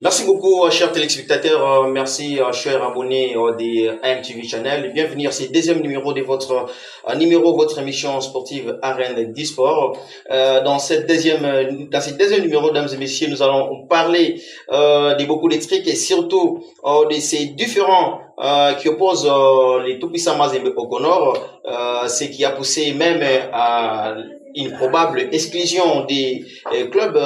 Merci beaucoup, chers téléspectateurs. Merci, chers abonnés des AMTV Channel. Bienvenue à ce deuxième numéro de votre émission sportive Arène d'e-sport. Dans ce deuxième numéro, mesdames et messieurs, nous allons parler de beaucoup de trucs et surtout de ces différents qui opposent les tout-puissants Mazembe au Conor, ce qui a poussé même à une probable exclusion des clubs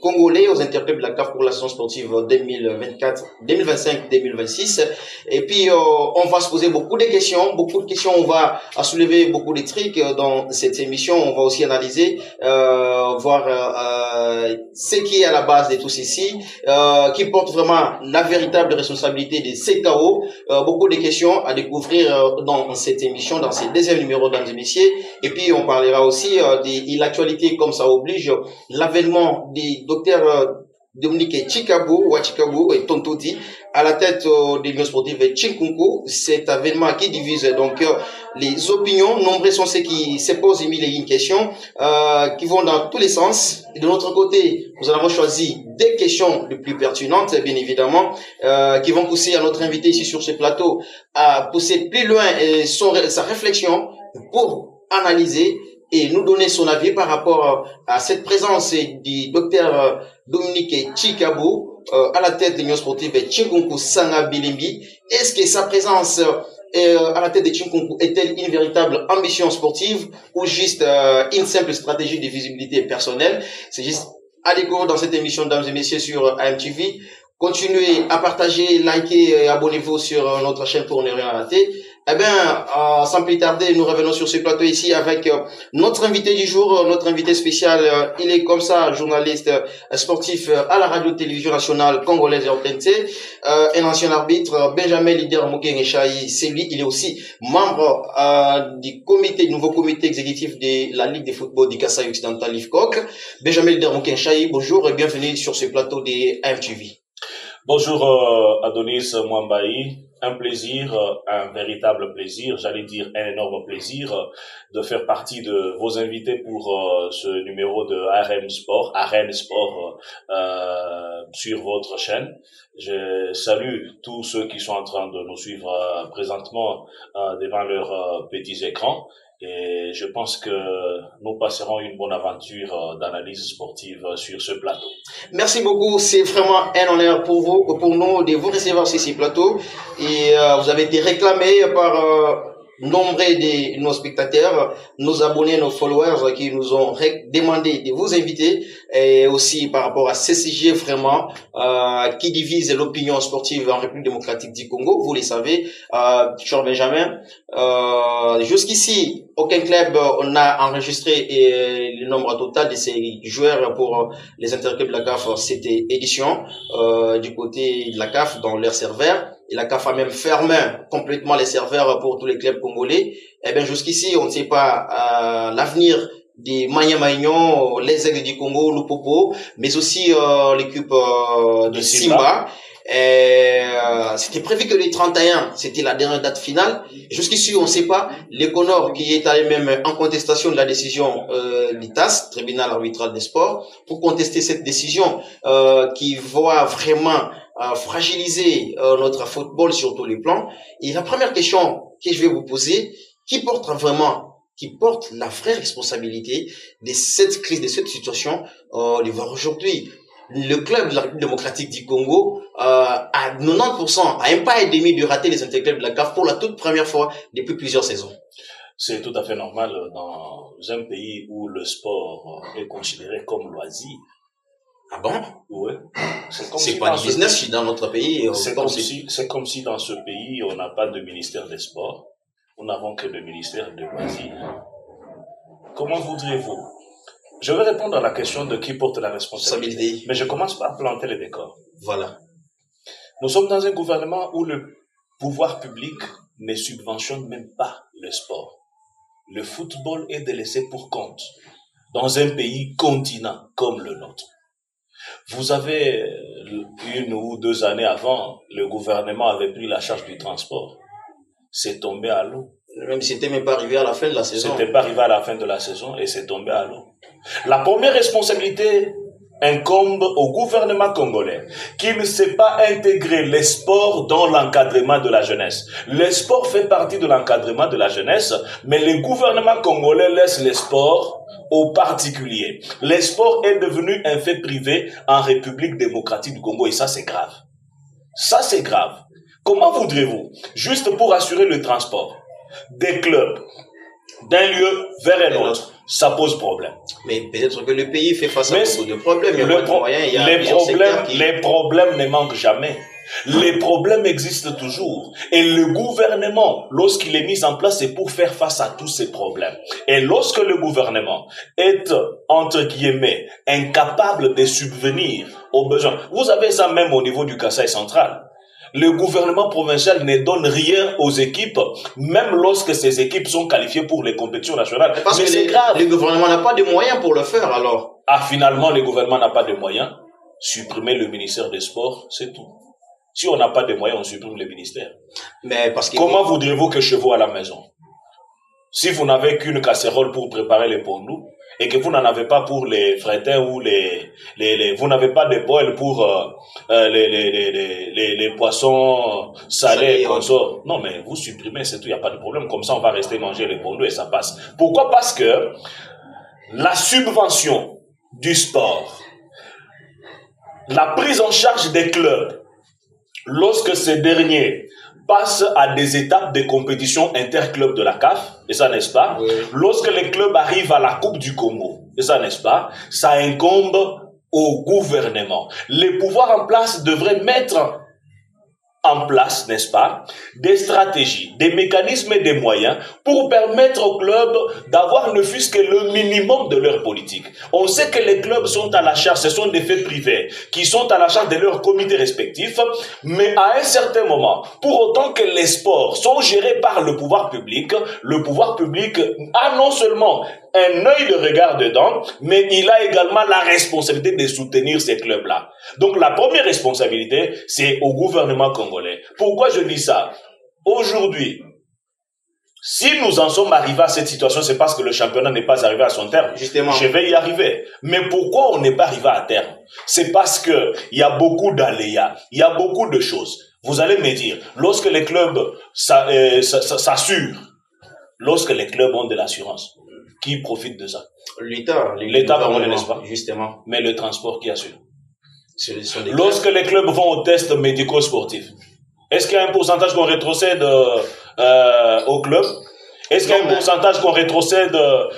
congolais aux interclubs de la CAF pour la saison sportive 2024, 2025, 2026. Et puis, on va se poser beaucoup de questions. On va soulever beaucoup de trucs dans cette émission. On va aussi analyser, voir ce qui est à la base de tout ceci, qui porte vraiment la véritable responsabilité de ces chaos. Beaucoup de questions à découvrir dans cette émission, dans ce deuxième numéro, mesdames et messieurs. Et puis, on parlera aussi de l'actualité, comme ça oblige, l'avènement du docteur Dominique Chikabou et Tontodi à la tête de l'Union sportive Chinkunku. Cet avènement qui divise donc les opinions. Nombreux sont ceux qui se posent une question qui vont dans tous les sens. Et de l'autre côté, nous avons choisi des questions les plus pertinentes, bien évidemment, qui vont pousser à notre invité ici sur ce plateau à pousser plus loin sa réflexion pour analyser et nous donner son avis par rapport à cette présence du docteur Dominique Chikabou à la tête de l'Union sportive Chinkunku Sanga Bilimbi. Est-ce que sa présence à la tête de Chinkunku est-elle une véritable ambition sportive ou juste une simple stratégie de visibilité personnelle? C'est juste à découvrir dans cette émission, mesdames et messieurs, sur AMTV. Continuez à partager, liker et abonnez-vous sur notre chaîne pour ne rien rater. Eh bien, sans plus tarder, nous revenons sur ce plateau ici avec notre invité du jour, notre invité spécial. Il est comme ça, journaliste sportif à la radio-télévision nationale congolaise RTNC, un ancien arbitre, Benjamin Lider Mokengeshaï. C'est lui, il est aussi membre du nouveau comité exécutif de la Ligue de football du Kasaï occidental Livcoc. Benjamin Lider Mokengeshaï, bonjour et bienvenue sur ce plateau des AMTV. Bonjour Adonis Mwambaï, un plaisir, un véritable plaisir, j'allais dire un énorme plaisir de faire partie de vos invités pour ce numéro de Arène Sport sur votre chaîne. Je salue tous ceux qui sont en train de nous suivre présentement devant leurs petits écrans. Et je pense que nous passerons une bonne aventure d'analyse sportive sur ce plateau. Merci beaucoup, c'est vraiment un honneur pour nous de vous recevoir sur ce plateau. Et vous avez été réclamé par nombre de nos spectateurs, nos abonnés, nos followers qui nous ont demandé de vous inviter, et aussi par rapport à ces sujets vraiment qui divisent l'opinion sportive en République démocratique du Congo. Vous le savez, cher Benjamin, jusqu'ici, aucun club n'a enregistré le nombre total de ces joueurs pour les interclubs de la CAF cette édition du côté de la CAF dans leur serveur. Et la CAF a même fermé complètement les serveurs pour tous les clubs congolais. Eh bien, jusqu'ici, on ne sait pas l'avenir des Maya Maignon, les Aigles du Congo, Lupopo, mais aussi l'équipe de Simba. C'était prévu que les 31, c'était la dernière date finale. Jusqu'ici, on ne sait pas. L'Econor qui est allé même en contestation de la décision du TAS, tribunal arbitral des sports, pour contester cette décision qui voit vraiment fragiliser notre football sur tous les plans. Et la première question que je vais vous poser, qui porte la vraie responsabilité de cette crise, de cette situation, de voir aujourd'hui le club de la République démocratique du Congo à 90%, à un pas et demi de rater les interclubs de la CAF pour la toute première fois depuis plusieurs saisons. C'est tout à fait normal dans un pays où le sport est considéré comme loisir. Ah bon? Oui. C'est pas du business dans notre pays. C'est comme si dans ce pays, on n'a pas de ministère des sports. Nous n'avons que le ministère de loisirs. Comment voudriez-vous? Je vais répondre à la question de qui porte la responsabilité. Mais je commence par planter le décor. Voilà. Nous sommes dans un gouvernement où le pouvoir public ne subventionne même pas le sport. Le football est délaissé pour compte dans un pays continent comme le nôtre. Vous avez 1 ou 2 années avant, le gouvernement avait pris la charge du transport. C'est tombé à l'eau. Même si c'était même pas arrivé à la fin de la saison. C'était pas arrivé à la fin de la saison et c'est tombé à l'eau. La première responsabilité incombe au gouvernement congolais qui ne sait pas intégrer les sports dans l'encadrement de la jeunesse. Les sports fait partie de l'encadrement de la jeunesse, mais le gouvernement congolais laisse les sports aux particuliers. Les sports est devenu un fait privé en République démocratique du Congo et ça c'est grave. Ça c'est grave. Comment voudrez-vous, juste pour assurer le transport des clubs d'un lieu vers un autre, ça pose problème. Mais peut-être que le pays fait face à beaucoup de problèmes. Il y a pas de moyens, il y a les problèmes ne manquent jamais. Les problèmes existent toujours. Et le gouvernement, lorsqu'il est mis en place, c'est pour faire face à tous ces problèmes. Et lorsque le gouvernement est, entre guillemets, incapable de subvenir aux besoins, vous avez ça même au niveau du Kasaï central. Le gouvernement provincial ne donne rien aux équipes, même lorsque ces équipes sont qualifiées pour les compétitions nationales. Parce que c'est grave. Le gouvernement n'a pas de moyens pour le faire, alors. Ah, finalement, le gouvernement n'a pas de moyens. Supprimer le ministère des Sports, c'est tout. Si on n'a pas de moyens, on supprime le ministère. Mais parce que comment voudrez-vous que chez vous à la maison, si vous n'avez qu'une casserole pour préparer les pondous, et que vous n'en avez pas pour les frétins ou vous n'avez pas de poêle pour les poissons salés, consorts. Non, mais vous supprimez, c'est tout, il n'y a pas de problème. Comme ça, on va rester manger les pondous et ça passe. Pourquoi? Parce que la subvention du sport, la prise en charge des clubs, lorsque ces derniers passent à des étapes de compétition interclubs de la CAF, et ça n'est-ce pas? Oui. Lorsque les clubs arrivent à la Coupe du Congo, et ça n'est-ce pas? Ça incombe au gouvernement. Les pouvoirs en place devraient mettre en place, n'est-ce pas, des stratégies, des mécanismes et des moyens pour permettre aux clubs d'avoir ne fût-ce que le minimum de leur politique. On sait que les clubs sont à la charge, ce sont des faits privés, qui sont à la charge de leurs comités respectifs, mais à un certain moment, pour autant que les sports sont gérés par le pouvoir public a non seulement un œil de regard dedans, mais il a également la responsabilité de soutenir ces clubs-là. Donc la première responsabilité, c'est au gouvernement congolais. Pourquoi je dis ça? Aujourd'hui, si nous en sommes arrivés à cette situation, c'est parce que le championnat n'est pas arrivé à son terme. Justement. Je vais y arriver. Mais pourquoi on n'est pas arrivé à terme? C'est parce que il y a beaucoup d'aléas, il y a beaucoup de choses. Vous allez me dire, lorsque les clubs s'assurent, lorsque les clubs ont de l'assurance, qui profite de ça? L'État congolais, n'est-ce pas? Justement. Mais le transport qui assure. Lorsque les clubs vont aux tests médico-sportifs, est-ce qu'il y a un pourcentage qu'on rétrocède au club? Est-ce qu'il y a un pourcentage qu'on rétrocède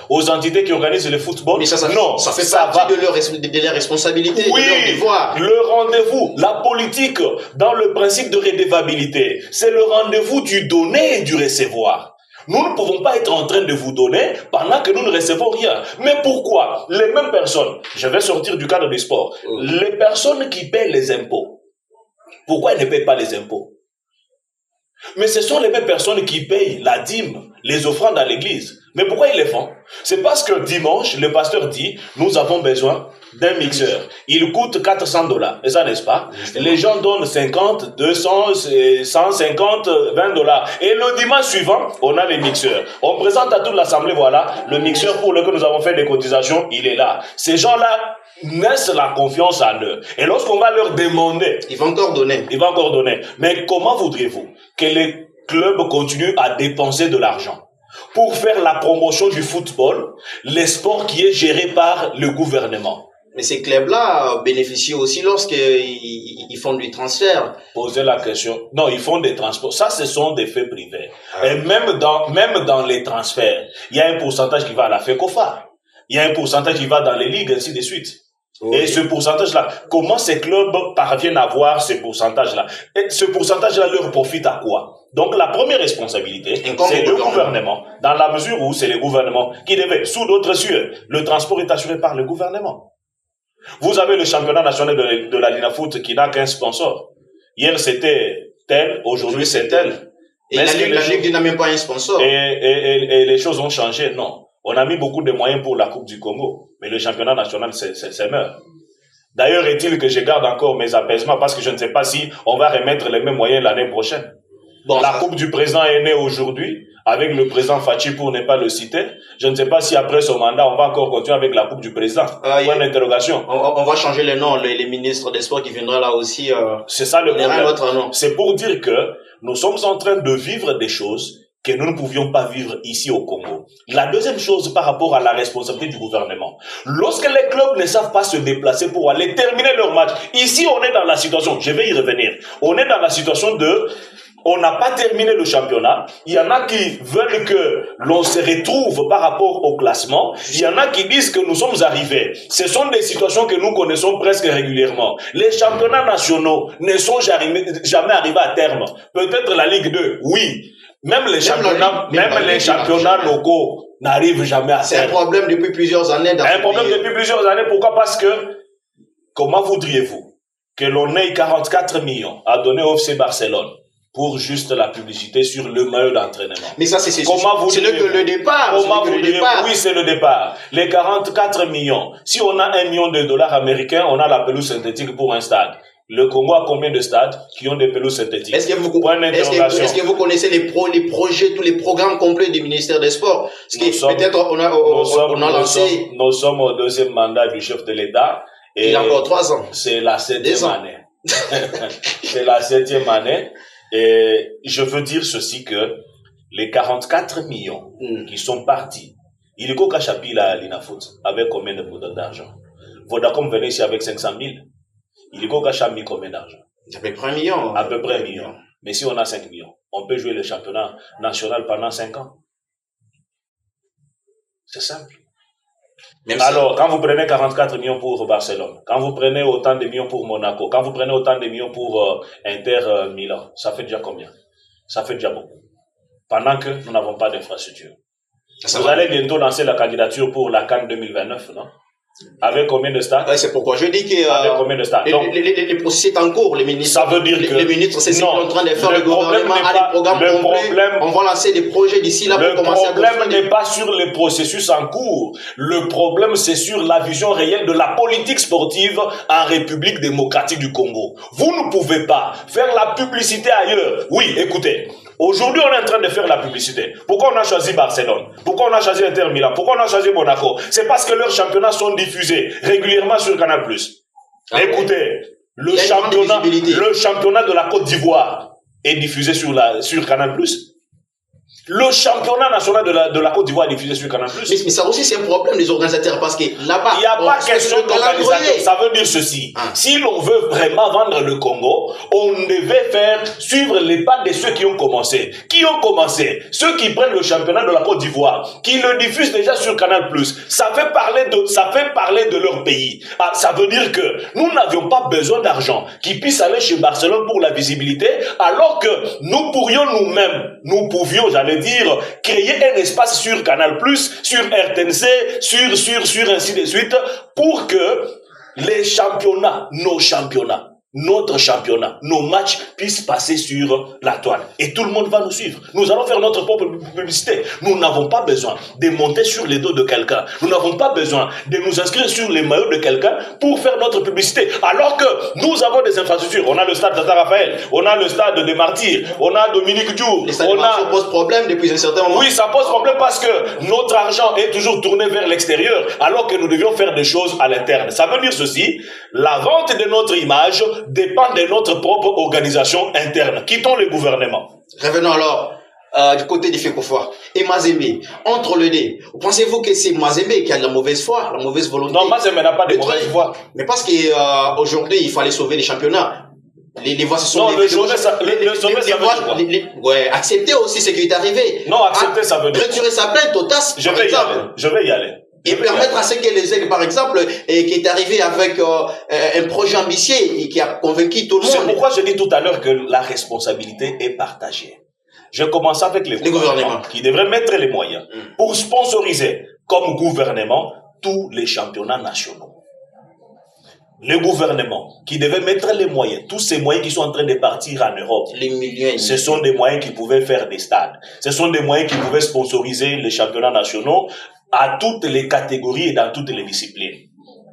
aux entités qui organisent le football? Mais non, ça fait partie de leur responsabilité, oui, de leur devoir. Le rendez-vous, la politique, dans le principe de redevabilité, c'est le rendez-vous du donner et du recevoir. Nous ne pouvons pas être en train de vous donner pendant que nous ne recevons rien. Mais pourquoi? Les mêmes personnes, je vais sortir du cadre du sport, les personnes qui paient les impôts, pourquoi elles ne paient pas les impôts? Mais ce sont les mêmes personnes qui payent la dîme, les offrandes à l'église. Mais pourquoi ils les font? C'est parce que dimanche, le pasteur dit, nous avons besoin d'un mixeur. Il coûte $400. Et ça, n'est-ce pas? Justement. Les gens donnent 50, 200, 150, $20. Et le dimanche suivant, on a les mixeurs. On présente à toute l'assemblée, voilà, le mixeur pour lequel nous avons fait des cotisations, il est là. Ces gens-là naissent la confiance en eux. Et lorsqu'on va leur demander, ils vont encore donner. Mais comment voudrez-vous que les clubs continuent à dépenser de l'argent pour faire la promotion du football, les sports qui est géré par le gouvernement? Mais ces clubs-là bénéficient aussi lorsqu'ils font du transfert. Posez la question. Non, ils font des transports. Ça, ce sont des faits privés. Et même dans les transferts, il y a un pourcentage qui va à la FECOFA. Il y a un pourcentage qui va dans les ligues, ainsi de suite. Oui. Et ce pourcentage-là, comment ces clubs parviennent à avoir ce pourcentage-là? Et ce pourcentage-là leur profite à quoi? Donc la première responsabilité, c'est le gouvernement, dans la mesure où c'est le gouvernement qui devait, sous d'autres cieux, le transport est assuré par le gouvernement. Vous avez le championnat national de la Linafoot qui n'a qu'un sponsor. Hier c'était tel, aujourd'hui c'est tel. Et la Ligue n'a même pas un sponsor. Et les choses ont changé, non. On a mis beaucoup de moyens pour la Coupe du Congo, mais le championnat national, c'est meurt. D'ailleurs, est-il que je garde encore mes apaisements parce que je ne sais pas si on va remettre les mêmes moyens l'année prochaine. Bon, la coupe du président est née aujourd'hui, avec le président Fachi pour ne pas le citer. Je ne sais pas si après son mandat, on va encore continuer avec la coupe du président. Point d'interrogation. On va changer les noms, les ministres des sports qui viendront là aussi. C'est ça le problème. C'est pour dire que nous sommes en train de vivre des choses que nous ne pouvions pas vivre ici au Congo. La deuxième chose par rapport à la responsabilité du gouvernement. Lorsque les clubs ne savent pas se déplacer pour aller terminer leur match, ici on est dans la situation, je vais y revenir, on est dans la situation de... On n'a pas terminé le championnat. Il y en a qui veulent que l'on se retrouve par rapport au classement. Il y en a qui disent que nous sommes arrivés. Ce sont des situations que nous connaissons presque régulièrement. Les championnats nationaux ne sont jamais arrivés à terme. Peut-être la Ligue 2, oui. Même les championnats locaux n'arrivent jamais à terme. C'est un problème depuis plusieurs années. Un problème depuis plusieurs années. Pourquoi? Parce que, comment voudriez-vous que l'on ait 44 millions à donner au FC Barcelone pour juste la publicité sur le maillot d'entraînement? Mais ça, c'est que le départ. Oui, c'est le départ. Les 44 millions. Si on a $1 million américains, on a la pelouse synthétique pour un stade. Le Congo a combien de stades qui ont des pelouses synthétiques? Est-ce que vous connaissez les projets, tous les programmes complets du ministère des Sports? Peut-être on a lancé. Nous sommes au deuxième mandat du chef de l'État. Il a encore 3 ans. C'est la 7e année. C'est la 7e année. Et je veux dire ceci que les 44 millions qui sont partis, il est qu'au Chapi à l'Inafoot avec combien de montants d'argent? Vodacom venait ici avec 500 000. Il est qu'au Chapi combien d'argent? À peu près 1 million. À peu près 1 million. Mais si on a 5 millions, on peut jouer le championnat national pendant 5 ans. C'est simple. Alors, quand vous prenez 44 millions pour Barcelone, quand vous prenez autant de millions pour Monaco, quand vous prenez autant de millions pour Inter Milan, ça fait déjà combien? Ça fait déjà beaucoup. Pendant que nous n'avons pas d'infrastructure. Vous allez bientôt lancer la candidature pour la CAN 2029, non? Avec combien de stades? C'est pourquoi je dis que avec combien de stades? Les processus en cours, les ministres. Ça veut dire que les ministres, c'est ce qu'ils sont en train de faire. Le gouvernement a des programmes complets. On va lancer des projets d'ici là pour commencer à construire. Le problème n'est pas sur les processus en cours. Le problème, c'est sur la vision réelle de la politique sportive en République démocratique du Congo. Vous ne pouvez pas faire la publicité ailleurs. Oui, écoutez. Aujourd'hui, on est en train de faire la publicité. Pourquoi on a choisi Barcelone? Pourquoi on a choisi Inter Milan? Pourquoi on a choisi Monaco? C'est parce que leurs championnats sont diffusés régulièrement sur Canal+. Écoutez, le championnat de la Côte d'Ivoire est diffusé sur Canal+. Le championnat national de la Côte d'Ivoire est diffusé sur Canal+. Mais ça aussi, c'est un problème des organisateurs parce que là-bas... Il n'y a pas question d'organisateur. Ça veut dire ceci. Si l'on veut vraiment vendre le Congo, on devait suivre les pas de ceux qui ont commencé. Qui ont commencé? Ceux qui prennent le championnat de la Côte d'Ivoire, qui le diffusent déjà sur Canal+. Ça fait parler de leur pays. Ça veut dire que nous n'avions pas besoin d'argent qui puisse aller chez Barcelone pour la visibilité, alors que nous pouvions, j'allais dire, créer un espace sur Canal+, sur RTNC, sur ainsi de suite, pour que les championnats, notre championnat, nos matchs puissent passer sur la toile. Et tout le monde va nous suivre. Nous allons faire notre propre publicité. Nous n'avons pas besoin de monter sur les dos de quelqu'un. Nous n'avons pas besoin de nous inscrire sur les maillots de quelqu'un pour faire notre publicité. Alors que nous avons des infrastructures. On a le stade Tata Raphaël, on a le stade des Martyrs, on a Dominique Diouf. Ça pose problème depuis un certain moment. Oui, ça pose problème parce que notre argent est toujours tourné vers l'extérieur, alors que nous devions faire des choses à l'interne. Ça veut dire ceci, la vente de notre image dépend de notre propre organisation interne. Quittons le gouvernement. Revenons alors du côté du Fekofa et Mazembe. Entre les deux, pensez-vous que c'est Mazembe qui a de la mauvaise foi, la mauvaise volonté? Non, Mazembe n'a pas de mauvaise foi. Mais parce que aujourd'hui, il fallait sauver les championnats. Les voix se sont... Non, le sommet, ça veut dire quoi? Accepter aussi ce qui est arrivé. Non, accepter, ça veut dire... Retirer sa plainte au TAS, je vais y aller. Et permettre à ce que les ailes, par exemple, qui est arrivé avec un projet ambitieux et qui a convaincu tout le monde. C'est pourquoi je dis tout à l'heure que la responsabilité est partagée. Je commence avec les gouvernements qui devraient mettre les moyens pour sponsoriser comme gouvernement tous les championnats nationaux. Le gouvernement qui devait mettre les moyens, tous ces moyens qui sont en train de partir en Europe, les millions, ce sont des moyens qui pouvaient faire des stades, ce sont des moyens qui pouvaient sponsoriser les championnats nationaux à toutes les catégories et dans toutes les disciplines.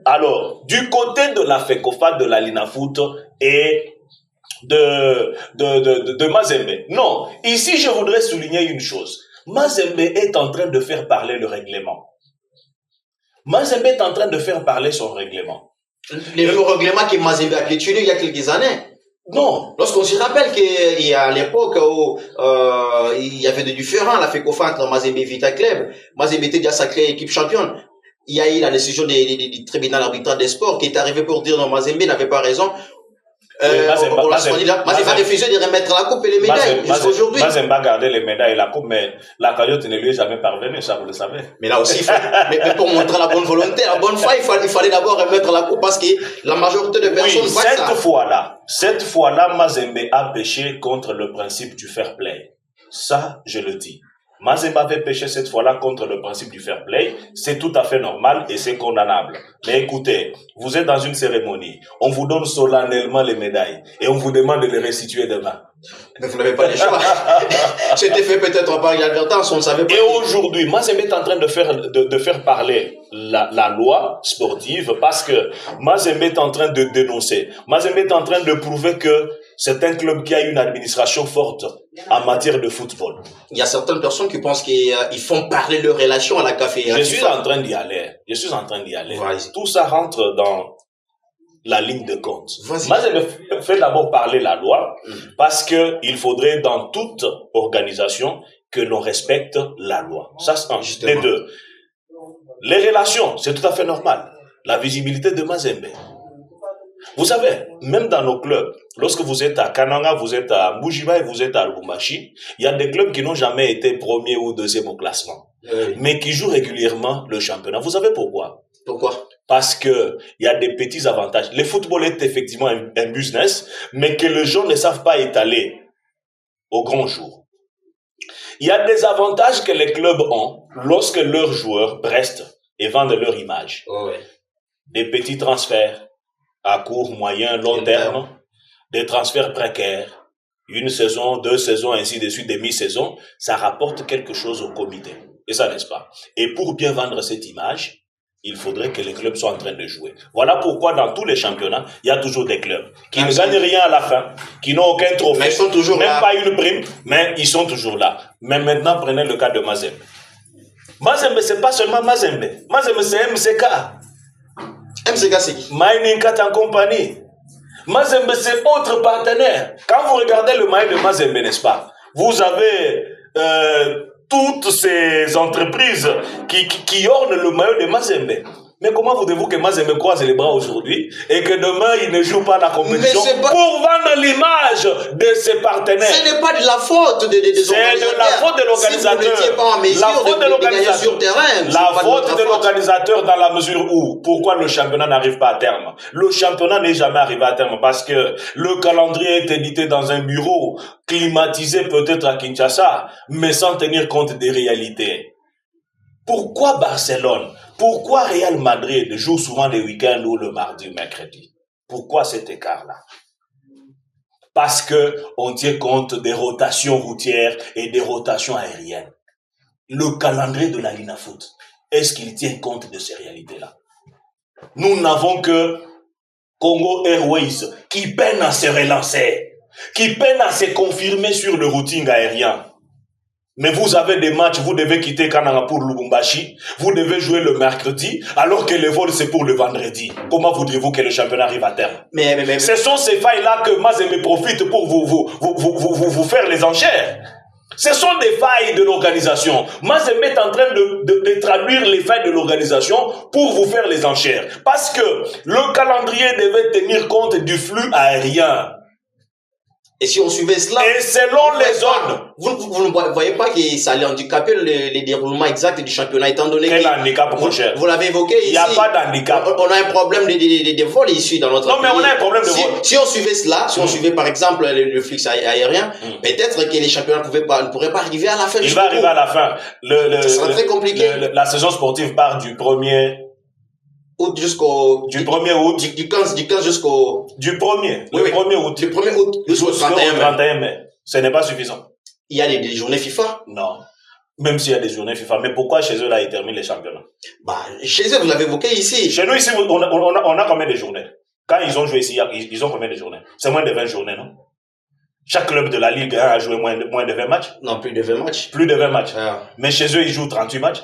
Alors, du côté de la FECOFA, de la LINAFOOT et de Mazembe. Non, ici je voudrais souligner une chose. Mazembe est en train de faire parler le règlement. Mazembe est en train de faire parler son règlement. Le règlement que Mazembe a piétiné il y a quelques années. Non. Lorsqu'on se rappelle qu'il y a à l'époque où il y avait des différends, la FECOFA entre Mazembe et Vita Club, Mazembe était déjà sacrée équipe championne. Il y a eu la décision du tribunal arbitral des sports qui est arrivé pour dire non, Mazembe n'avait pas raison. Mazembe a refusé de remettre la coupe et les médailles jusqu'à aujourd'hui. Mazembe a gardé les médailles et la coupe, mais la cagnotte ne lui est jamais parvenue, ça vous le savez. Mais là aussi, mais pour montrer la bonne volonté, la bonne foi, il fallait d'abord remettre la coupe parce que la majorité des personnes voient ça. Cette fois-là, Mazembe a péché contre le principe du fair play. Ça, je le dis. Mazembe avait péché cette fois-là contre le principe du fair play. C'est tout à fait normal et c'est condamnable. Mais écoutez, vous êtes dans une cérémonie. On vous donne solennellement les médailles et on vous demande de les restituer demain. Mais vous n'avez pas le choix. C'était fait peut-être par inadvertance, on ne savait pas. Et aujourd'hui, Mazembe est en train de faire parler la loi sportive parce que Mazembe est en train de dénoncer. Mazembe est en train de prouver que c'est un club qui a une administration forte en matière de football. Il y a certaines personnes qui pensent qu'ils font parler leur relation à la café. Je suis en train d'y aller. Tout ça rentre dans la ligne de compte. Mazembe fait d'abord parler la loi parce que il faudrait dans toute organisation que l'on respecte la loi. Ça, c'est les deux. Les relations, c'est tout à fait normal. La visibilité de Mazembe. Vous savez, même dans nos clubs, lorsque vous êtes à Kananga, vous êtes à Mbujiba et vous êtes à Lubumbashi, il y a des clubs qui n'ont jamais été premier ou deuxième au classement, mais qui jouent régulièrement le championnat. Vous savez pourquoi? Pourquoi? Parce que il y a des petits avantages. Le football est effectivement un business, mais que les gens ne savent pas étaler au grand jour. Il y a des avantages que les clubs ont lorsque leurs joueurs restent et vendent leur image. Des petits transferts à court, moyen, long terme, des transferts précaires, une saison, 2 saisons, ainsi de suite, des mi-saisons, ça rapporte quelque chose au comité. Et ça, n'est-ce pas? Et pour bien vendre cette image, il faudrait que les clubs soient en train de jouer. Voilà pourquoi dans tous les championnats, il y a toujours des clubs qui ne gagnent rien à la fin, qui n'ont aucun trophée, mais ils sont toujours même là. Pas une prime, mais ils sont toujours là. Mais maintenant, prenez le cas de Mazembe. Mazembe, c'est pas seulement Mazembe. Mazembe, c'est MCK. MCK, c'est qui? Mining Cat en compagnie. Mazembe, c'est autre partenaire. Quand vous regardez le maillot de Mazembe, n'est-ce pas? Vous avez toutes ces entreprises qui ornent le maillot de Mazembe. Mais comment voulez-vous que Mazembe croise les bras aujourd'hui et que demain il ne joue pas la compétition pour vendre l'image de ses partenaires? Ce n'est pas de la faute des organisateurs. C'est de la faute de l'organisateur. Si vous n'étiez pas en mesure la faute de l'organisateur. La faute de l'organisateur dans la mesure où, pourquoi le championnat n'arrive pas à terme? Le championnat n'est jamais arrivé à terme parce que le calendrier est édité dans un bureau, climatisé peut-être à Kinshasa, mais sans tenir compte des réalités. Pourquoi Barcelone? Pourquoi Real Madrid joue souvent les week-ends ou le mardi ou mercredi? Pourquoi cet écart-là? Parce que on tient compte des rotations routières et des rotations aériennes. Le calendrier de la Linafoot, est-ce qu'il tient compte de ces réalités-là? Nous n'avons que Congo Airways qui peine à se relancer, qui peine à se confirmer sur le routing aérien. Mais vous avez des matchs, vous devez quitter Kananga pour Lubumbashi, vous devez jouer le mercredi, alors que le vol c'est pour le vendredi. Comment voudriez-vous que le championnat arrive à terme? Mais ce sont ces failles-là que Mazembe profite pour vous faire les enchères. Ce sont des failles de l'organisation. Mazembe est en train de traduire les failles de l'organisation pour vous faire les enchères. Parce que le calendrier devait tenir compte du flux aérien. Et si on suivait cela... Et selon les zones... Vous ne voyez pas que ça allait handicaper le déroulement exact du championnat, étant donné Quel handicap, mon cher? Vous l'avez évoqué ici. Il n'y a pas d'handicap. On a un problème de vol ici dans notre pays. Non, mais on a un problème de vol. Si on suivait cela, si on suivait par exemple le flux aérien, peut-être que les championnats ne pourraient pas arriver à la fin. Il va arriver à la fin. Ça sera très compliqué. La saison sportive part du 1er... août jusqu'au... Du 1er août. Du 15 jusqu'au... Du 1er. Oui, le 1er août. Du 1er août jusqu'au 31 mai. Ce n'est pas suffisant. Il y a des journées FIFA? Non. Même s'il y a des journées FIFA. Mais pourquoi chez eux, là, ils terminent les championnats? Chez eux, vous l'avez évoqué ici. Chez nous, ici, on a combien de journées? Quand ils ont joué ici, ils ont combien de journées? C'est moins de 20 journées, non? Chaque club de la Ligue 1 a joué moins de 20 matchs. Non, plus de 20 matchs. Plus de 20 matchs. Mais chez eux, ils jouent 38 matchs.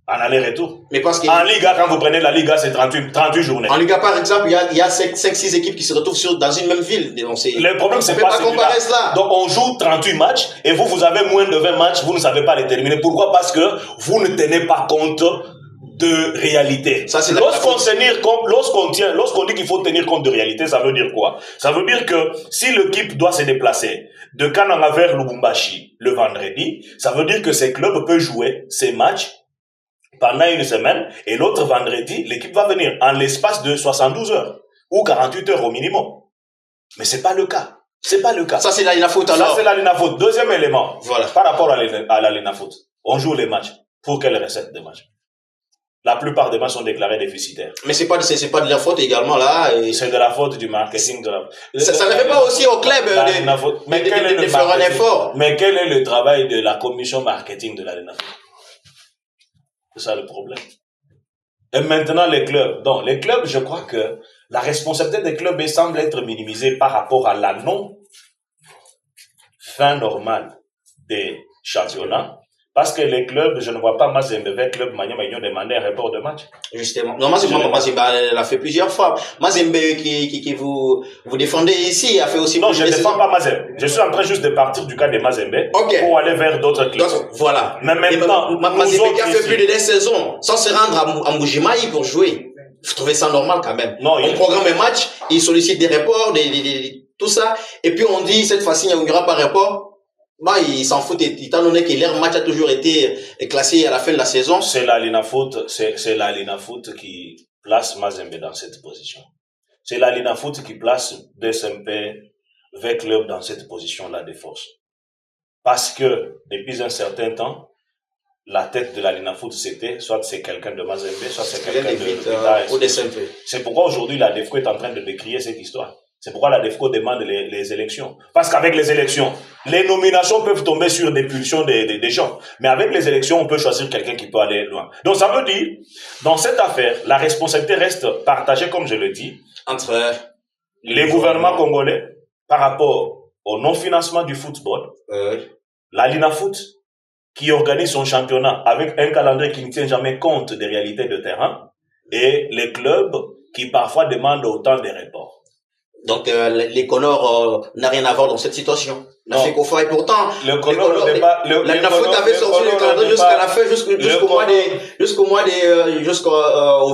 En aller-retour. Mais parce que... En Liga, quand vous prenez la Liga, c'est 38 journées. En Liga, par exemple, il y a 5-6 équipes qui se retrouvent dans une même ville. Le problème, c'est pas comparer cela. Donc, on joue 38 matchs et vous avez moins de 20 matchs, vous ne savez pas les terminer. Pourquoi? Parce que vous ne tenez pas compte de réalité. Lorsqu'on dit qu'il faut tenir compte de réalité, ça veut dire quoi? Ça veut dire que si l'équipe doit se déplacer de Kananga vers Lubumbashi le vendredi, ça veut dire que ces clubs peuvent jouer ces matchs pendant une semaine, et l'autre vendredi, l'équipe va venir en l'espace de 72 heures, ou 48 heures au minimum. Mais c'est pas le cas. C'est pas le cas. Ça, c'est la Linafoot alors. Ça, c'est la Linafoot. Deuxième élément. Voilà. Par rapport à la Linafoot. On joue les matchs. Pour quelle recette de match? La plupart des matchs sont déclarés déficitaires. Mais c'est pas de la faute également, là. C'est de la faute du marketing de la... Ça ne fait pas aussi au club de faire un effort. Mais quel est le travail de la commission marketing de la Linafoot? C'est ça le problème. Et maintenant, les clubs. Donc, les clubs, je crois que la responsabilité des clubs semble être minimisée par rapport à la non-fin normale des championnats. Parce que les clubs, je ne vois pas Mazembe avec club Maniama, ils ont demandé un report de match. Justement. Non, Mazembe l'a fait plusieurs fois. Mazembe qui vous défendez ici a fait aussi... Non, je ne défends pas Mazembe. Je suis en train juste de partir du cas de Mazembe pour aller vers d'autres clubs. Donc, voilà. Mais maintenant, Mazembe qui a fait plus de 10 saisons sans se rendre à Mbujimayi pour jouer. Vous trouvez ça normal quand même? Non, on programme un match, il sollicite des reports, tout ça, et puis on dit cette fois-ci il n'y aura pas de report. Bah, ils s'en foutent, étant donné que leur match a toujours été classé à la fin de la saison. C'est la Linafoot qui place Mazembe dans cette position. C'est la Linafoot qui place DSMP avec club dans cette position-là de force. Parce que, depuis un certain temps, la tête de la Linafoot, c'était, soit c'est quelqu'un de Mazembe, soit c'est quelqu'un de DSMP. C'est pourquoi aujourd'hui la DEFCO est en train de décrier cette histoire. C'est pourquoi la DEFCO demande les élections. Parce qu'avec les élections, les nominations peuvent tomber sur des pulsions des gens. Mais avec les élections, on peut choisir quelqu'un qui peut aller loin. Donc ça veut dire, dans cette affaire, la responsabilité reste partagée, comme je le dis, entre les gouvernements congolais par rapport au non-financement du football, la Linafoot, qui organise son championnat avec un calendrier qui ne tient jamais compte des réalités de terrain, et les clubs qui parfois demandent autant de reports. Donc, les Conors n'a rien à voir dans cette situation. La FECOFA, et pourtant, la Linafoot avait sorti le calendrier jusqu'à la fin, jusqu'au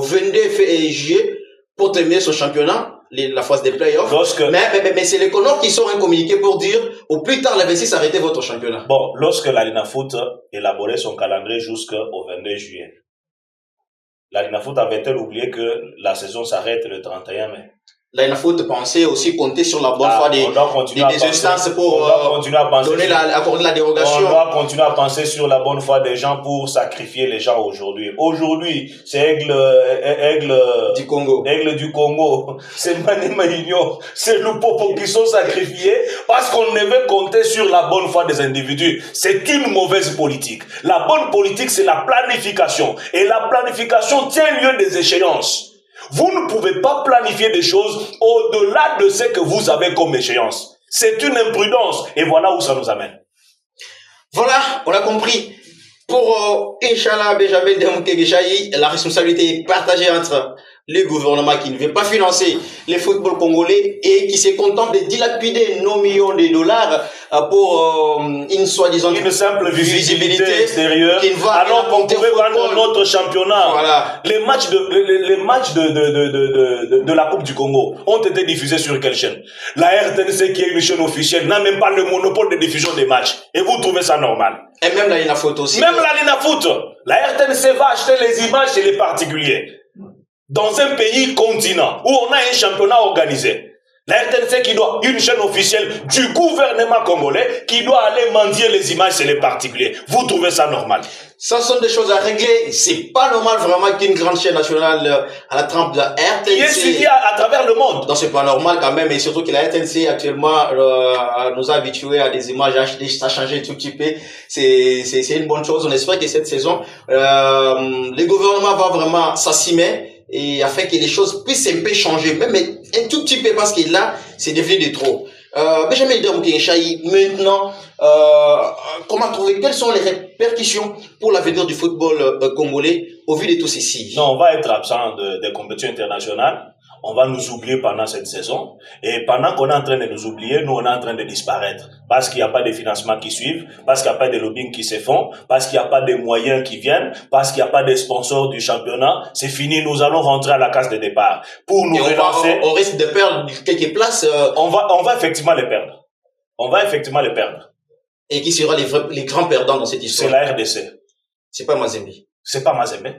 22 juillet pour terminer son championnat, la phase des playoffs. Mais c'est les Conors qui sont un communiqué pour dire, au plus tard, le 26, arrêtez votre championnat. Bon, lorsque la Linafoot élaborait son calendrier jusqu'au 22 juillet, la Linafoot avait-elle oublié que la saison s'arrête le 31 mai? La Linafoot pensait aussi compter sur la bonne foi des instances pour accorder la dérogation. On doit continuer à penser sur la bonne foi des gens pour sacrifier les gens aujourd'hui. Aujourd'hui, c'est Aigle du Congo. Aigle du Congo. C'est Manema Union. C'est Lupopo qui sont sacrifiés parce qu'on devait compter sur la bonne foi des individus. C'est une mauvaise politique. La bonne politique, c'est la planification. Et la planification tient lieu des échéances. Vous ne pouvez pas planifier des choses au-delà de ce que vous avez comme échéance. C'est une imprudence. Et voilà où ça nous amène. Voilà, on a compris. Pour Inch'Allah Benjamin Demoukegeshai, la responsabilité est partagée entre le gouvernement qui ne veut pas financer le football congolais et qui se contente de dilapider nos millions de dollars pour une soi-disant une simple visibilité extérieure, alors qu'on pouvait vendre notre championnat. Voilà. Les matchs de la Coupe du Congo ont été diffusés sur quelle chaîne? La RTNC, qui est une chaîne officielle, n'a même pas le monopole de diffusion des matchs. Et vous trouvez ça normal? Et même la Linafoot aussi. Même la Linafoot. La RTNC va acheter les images chez les particuliers. Dans un pays continent où on a un championnat organisé, la RTNC qui doit, une chaîne officielle du gouvernement congolais, qui doit aller mendier les images chez les particuliers. Vous trouvez ça normal? Ça sont des choses à régler. C'est pas normal vraiment qu'une grande chaîne nationale à la trempe de la RTNC. Qui est suivie à travers le monde. Non, c'est pas normal quand même. Et surtout que la RTNC actuellement nous a habitués à des images HD. Ça a changé un tout petit peu. C'est une bonne chose. On espère que cette saison, le gouvernement va vraiment s'assimer et afin que les choses puissent un peu changer, même un tout petit peu, parce que là, c'est devenu de trop. Benjamin Moukienchaï, maintenant, comment trouver, quelles sont les répercussions pour l'avenir du football congolais au vu de tout ceci? Non, on va être absent des compétitions internationales. On va nous oublier pendant cette saison. Et pendant qu'on est en train de nous oublier, nous, on est en train de disparaître. Parce qu'il n'y a pas de financement qui suivent, parce qu'il n'y a pas de lobbying qui se font, parce qu'il n'y a pas de moyens qui viennent, parce qu'il n'y a pas de sponsors du championnat. C'est fini, nous allons rentrer à la case de départ. Pour nous relancer. On risque de perdre quelques places. On va effectivement les perdre. On va effectivement les perdre. Et qui sera les grands perdants dans cette histoire? C'est la RDC. C'est pas Mazembe. C'est pas Mazembe.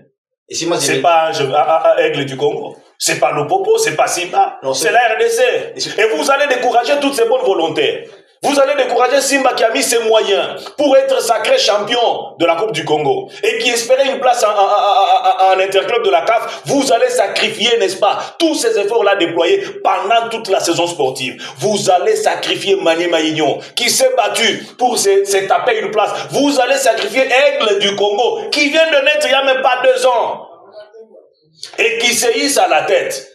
Et si Mazembe. C'est pas Aigle du Congo. C'est pas Lupopo, c'est pas Simba. C'est la RDC. Et vous allez décourager toutes ces bonnes volontés. Vous allez décourager Simba qui a mis ses moyens pour être sacré champion de la Coupe du Congo et qui espérait une place en interclub de la CAF. Vous allez sacrifier, n'est-ce pas, tous ces efforts-là déployés pendant toute la saison sportive. Vous allez sacrifier Mani Maïgnon qui s'est battu pour se taper une place. Vous allez sacrifier Aigle du Congo qui vient de naître il n'y a même pas 2 ans et qui se hisse à la tête.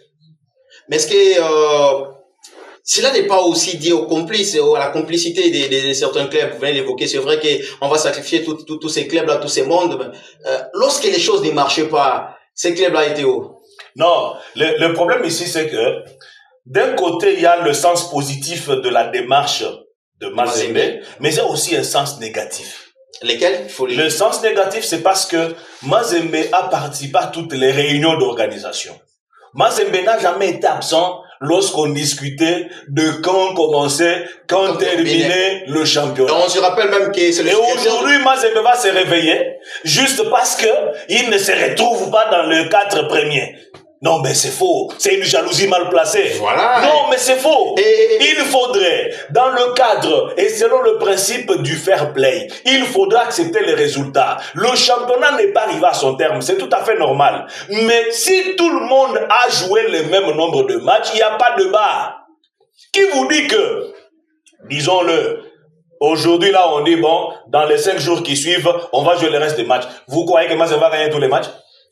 Mais est-ce que cela n'est pas aussi dit aux complices, à la complicité de certains clubs? Vous venez d'évoquer, c'est vrai qu'on va sacrifier tous ces clubs-là, tous ces mondes. Lorsque les choses ne marchaient pas, ces clubs-là étaient où? Non, le problème ici, c'est que d'un côté, il y a le sens positif de la démarche de Mazembe, mais il y a aussi un sens négatif. Lesquels? Le sens négatif, c'est parce que Mazembe a participé à toutes les réunions d'organisation. Mazembe n'a jamais été absent lorsqu'on discutait de quand commencer, quand terminer le championnat. On se rappelle même que c'est le... Et aujourd'hui, Mazembe va se réveiller juste parce que il ne se retrouve pas dans le 4 premiers. Non, mais c'est faux. C'est une jalousie mal placée. Voilà. Non, mais c'est faux. Il faudrait, dans le cadre et selon le principe du fair play, il faudra accepter les résultats. Le championnat n'est pas arrivé à son terme. C'est tout à fait normal. Mais si tout le monde a joué le même nombre de matchs, il n'y a pas de débat. Qui vous dit que, disons-le, aujourd'hui là, on dit, bon, dans les 5 jours qui suivent, on va jouer le reste des matchs. Vous croyez que Mazembe va gagner tous les matchs?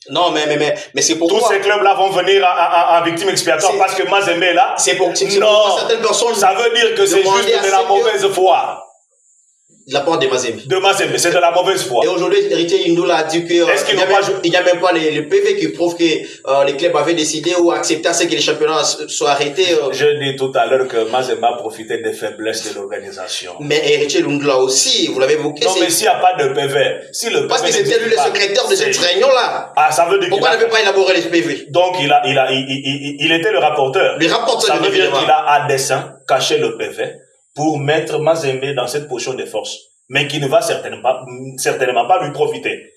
Non, mais c'est pourquoi... Tous ces clubs-là vont venir en victime expiatoire parce que Mazembe est là. C'est pour certaines personnes... Ça veut dire que c'est juste de la mauvaise foi. De la part de Mazembe. De Mazembe, c'est de la mauvaise foi. Et aujourd'hui, Héritier Indoula a dit que il n'y a même pas les PV qui prouvent que les clubs avaient décidé ou accepté à ce que les championnats soient arrêtés. Je dis tout à l'heure que Mazembe a profité des faiblesses de l'organisation. Mais Héritier Indoula aussi, vous l'avez évoqué. Non, mais s'il n'y a pas de PV, si le PV parce que c'était lui le secrétaire de cette réunion-là. Ah, ça veut dire pourquoi il n'avait pas élaboré les PV? Donc, il était le rapporteur. Le rapporteur, ça veut dire qu'il a à dessein caché le PV pour mettre Mazembe dans cette position de force, mais qui ne va certainement pas lui profiter.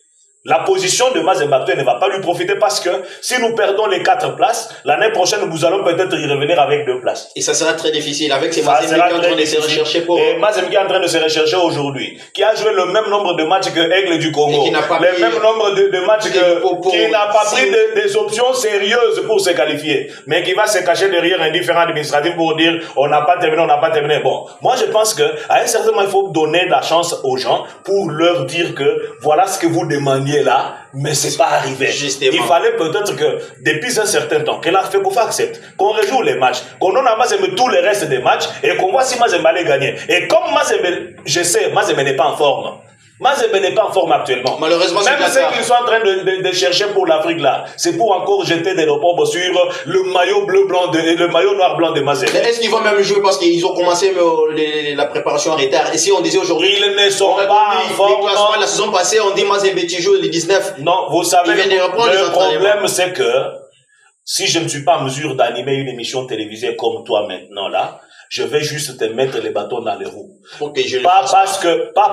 La position de Mazembe ne va pas lui profiter parce que si nous perdons les 4 places, l'année prochaine, nous allons peut-être y revenir avec 2 places. Et ça sera très difficile avec ces Mazembe qui sont en train de se rechercher pour... Et Mazembe qui est en train de se rechercher aujourd'hui, qui a joué le même nombre de matchs que Aigle du Congo, le même nombre de matchs qui n'a pas pris des options sérieuses pour se qualifier, mais qui va se cacher derrière un différent administratif pour dire on n'a pas terminé. Bon, moi je pense que à un certain moment, il faut donner la chance aux gens pour leur dire que voilà ce que vous demandiez là, mais c'est pas arrivé. Justement. Il fallait peut-être que, depuis un certain temps, que la FECOFA accepte, qu'on rejoue les matchs, qu'on donne à Mazembe tous les restes des matchs, et qu'on voit si Mazembe allait gagner. Et comme Mazembe, je sais, Mazembe n'est pas en forme. Mazembe n'est pas en forme actuellement. Malheureusement, même ceux qui sont en train de chercher pour l'Afrique là, c'est pour encore jeter des bombes sur le maillot bleu-blanc et le maillot noir-blanc de Mazembe. Mais est-ce qu'ils vont même jouer parce qu'ils ont commencé la préparation en retard? Et si on disait aujourd'hui, ils ne sont pas en forme. La saison passée, on dit Mazembe qui joue les 19. Non, vous savez, le problème c'est que si je ne suis pas en mesure d'animer une émission télévisée comme toi maintenant là, je vais juste te mettre les bâtons dans les roues. Pas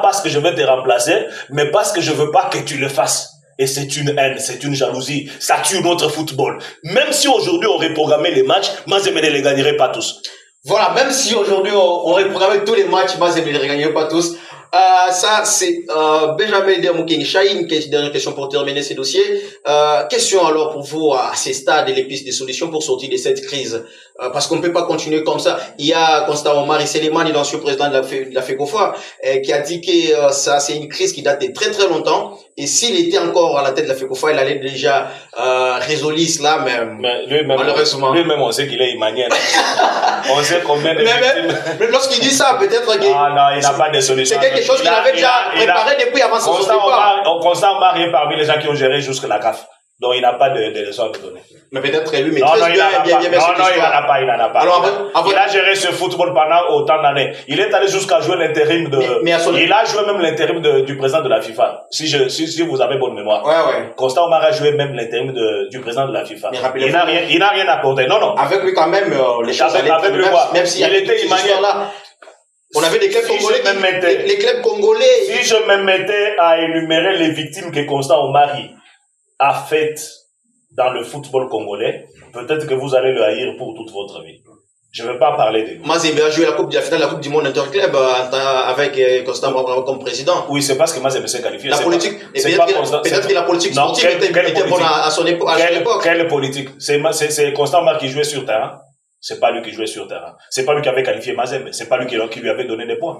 parce que je vais te remplacer, mais parce que je veux pas que tu le fasses. Et c'est une haine, c'est une jalousie. Ça tue notre football. Même si aujourd'hui on reprogrammait les matchs, Mazembe ne les gagnerait pas tous. Voilà, même si aujourd'hui on reprogrammait tous les matchs, Mazembe ne les gagnerait pas tous. Ça, c'est Benjamin Dermouking Chahine, dernière question pour terminer ces dossiers. Question alors pour vous à ces stades et les pistes de solutions pour sortir de cette crise. Parce qu'on ne peut pas continuer comme ça. Il y a Constant Omar Selemani, l'ancien président de la FECOFA, qui a dit que ça, c'est une crise qui date de très très longtemps. Et s'il était encore à la tête de la FECOFA, il allait déjà résoudre cela, mais malheureusement. Lui-même, on sait qu'il est immanuel. On sait combien de mais lorsqu'il dit ça, peut-être que... Ah non, il n'a pas de solution. C'est quelque chose qu'il avait déjà préparé depuis avant son départ. Constant Omar est parmi les gens qui ont géré jusque la CAF. Donc, il n'a pas de leçon à nous donner. Mais peut-être lui, mais non, il n'en a pas. Alors, il a géré ce football pendant autant d'années. Il est allé jusqu'à jouer l'intérim il a joué même l'intérim du président de la FIFA. Si vous avez bonne mémoire. Ouais. Constant Omar a joué même l'intérim du président de la FIFA. Il n'a rien apporté. Non. Avec lui, quand même, les choses allaient avec lui, même s'il était immanuel là. On avait des clubs congolais. Les clubs congolais. Si je me mettais à énumérer les victimes que Constant Omar a faites dans le football congolais, peut-être que vous allez le haïr pour toute votre vie. Je ne vais pas parler de lui. Mazembe a joué la finale de la Coupe du Monde Interclub avec Constant Omar comme président. Oui, c'est parce que Mazembe s'est qualifié. La politique, peut-être que la politique sportive était bonne à son époque. Quelle politique? C'est Constant Omar qui jouait sur terrain. C'est pas lui qui jouait sur terrain. C'est pas lui qui avait qualifié Mazembe. C'est pas lui qui lui avait donné des points.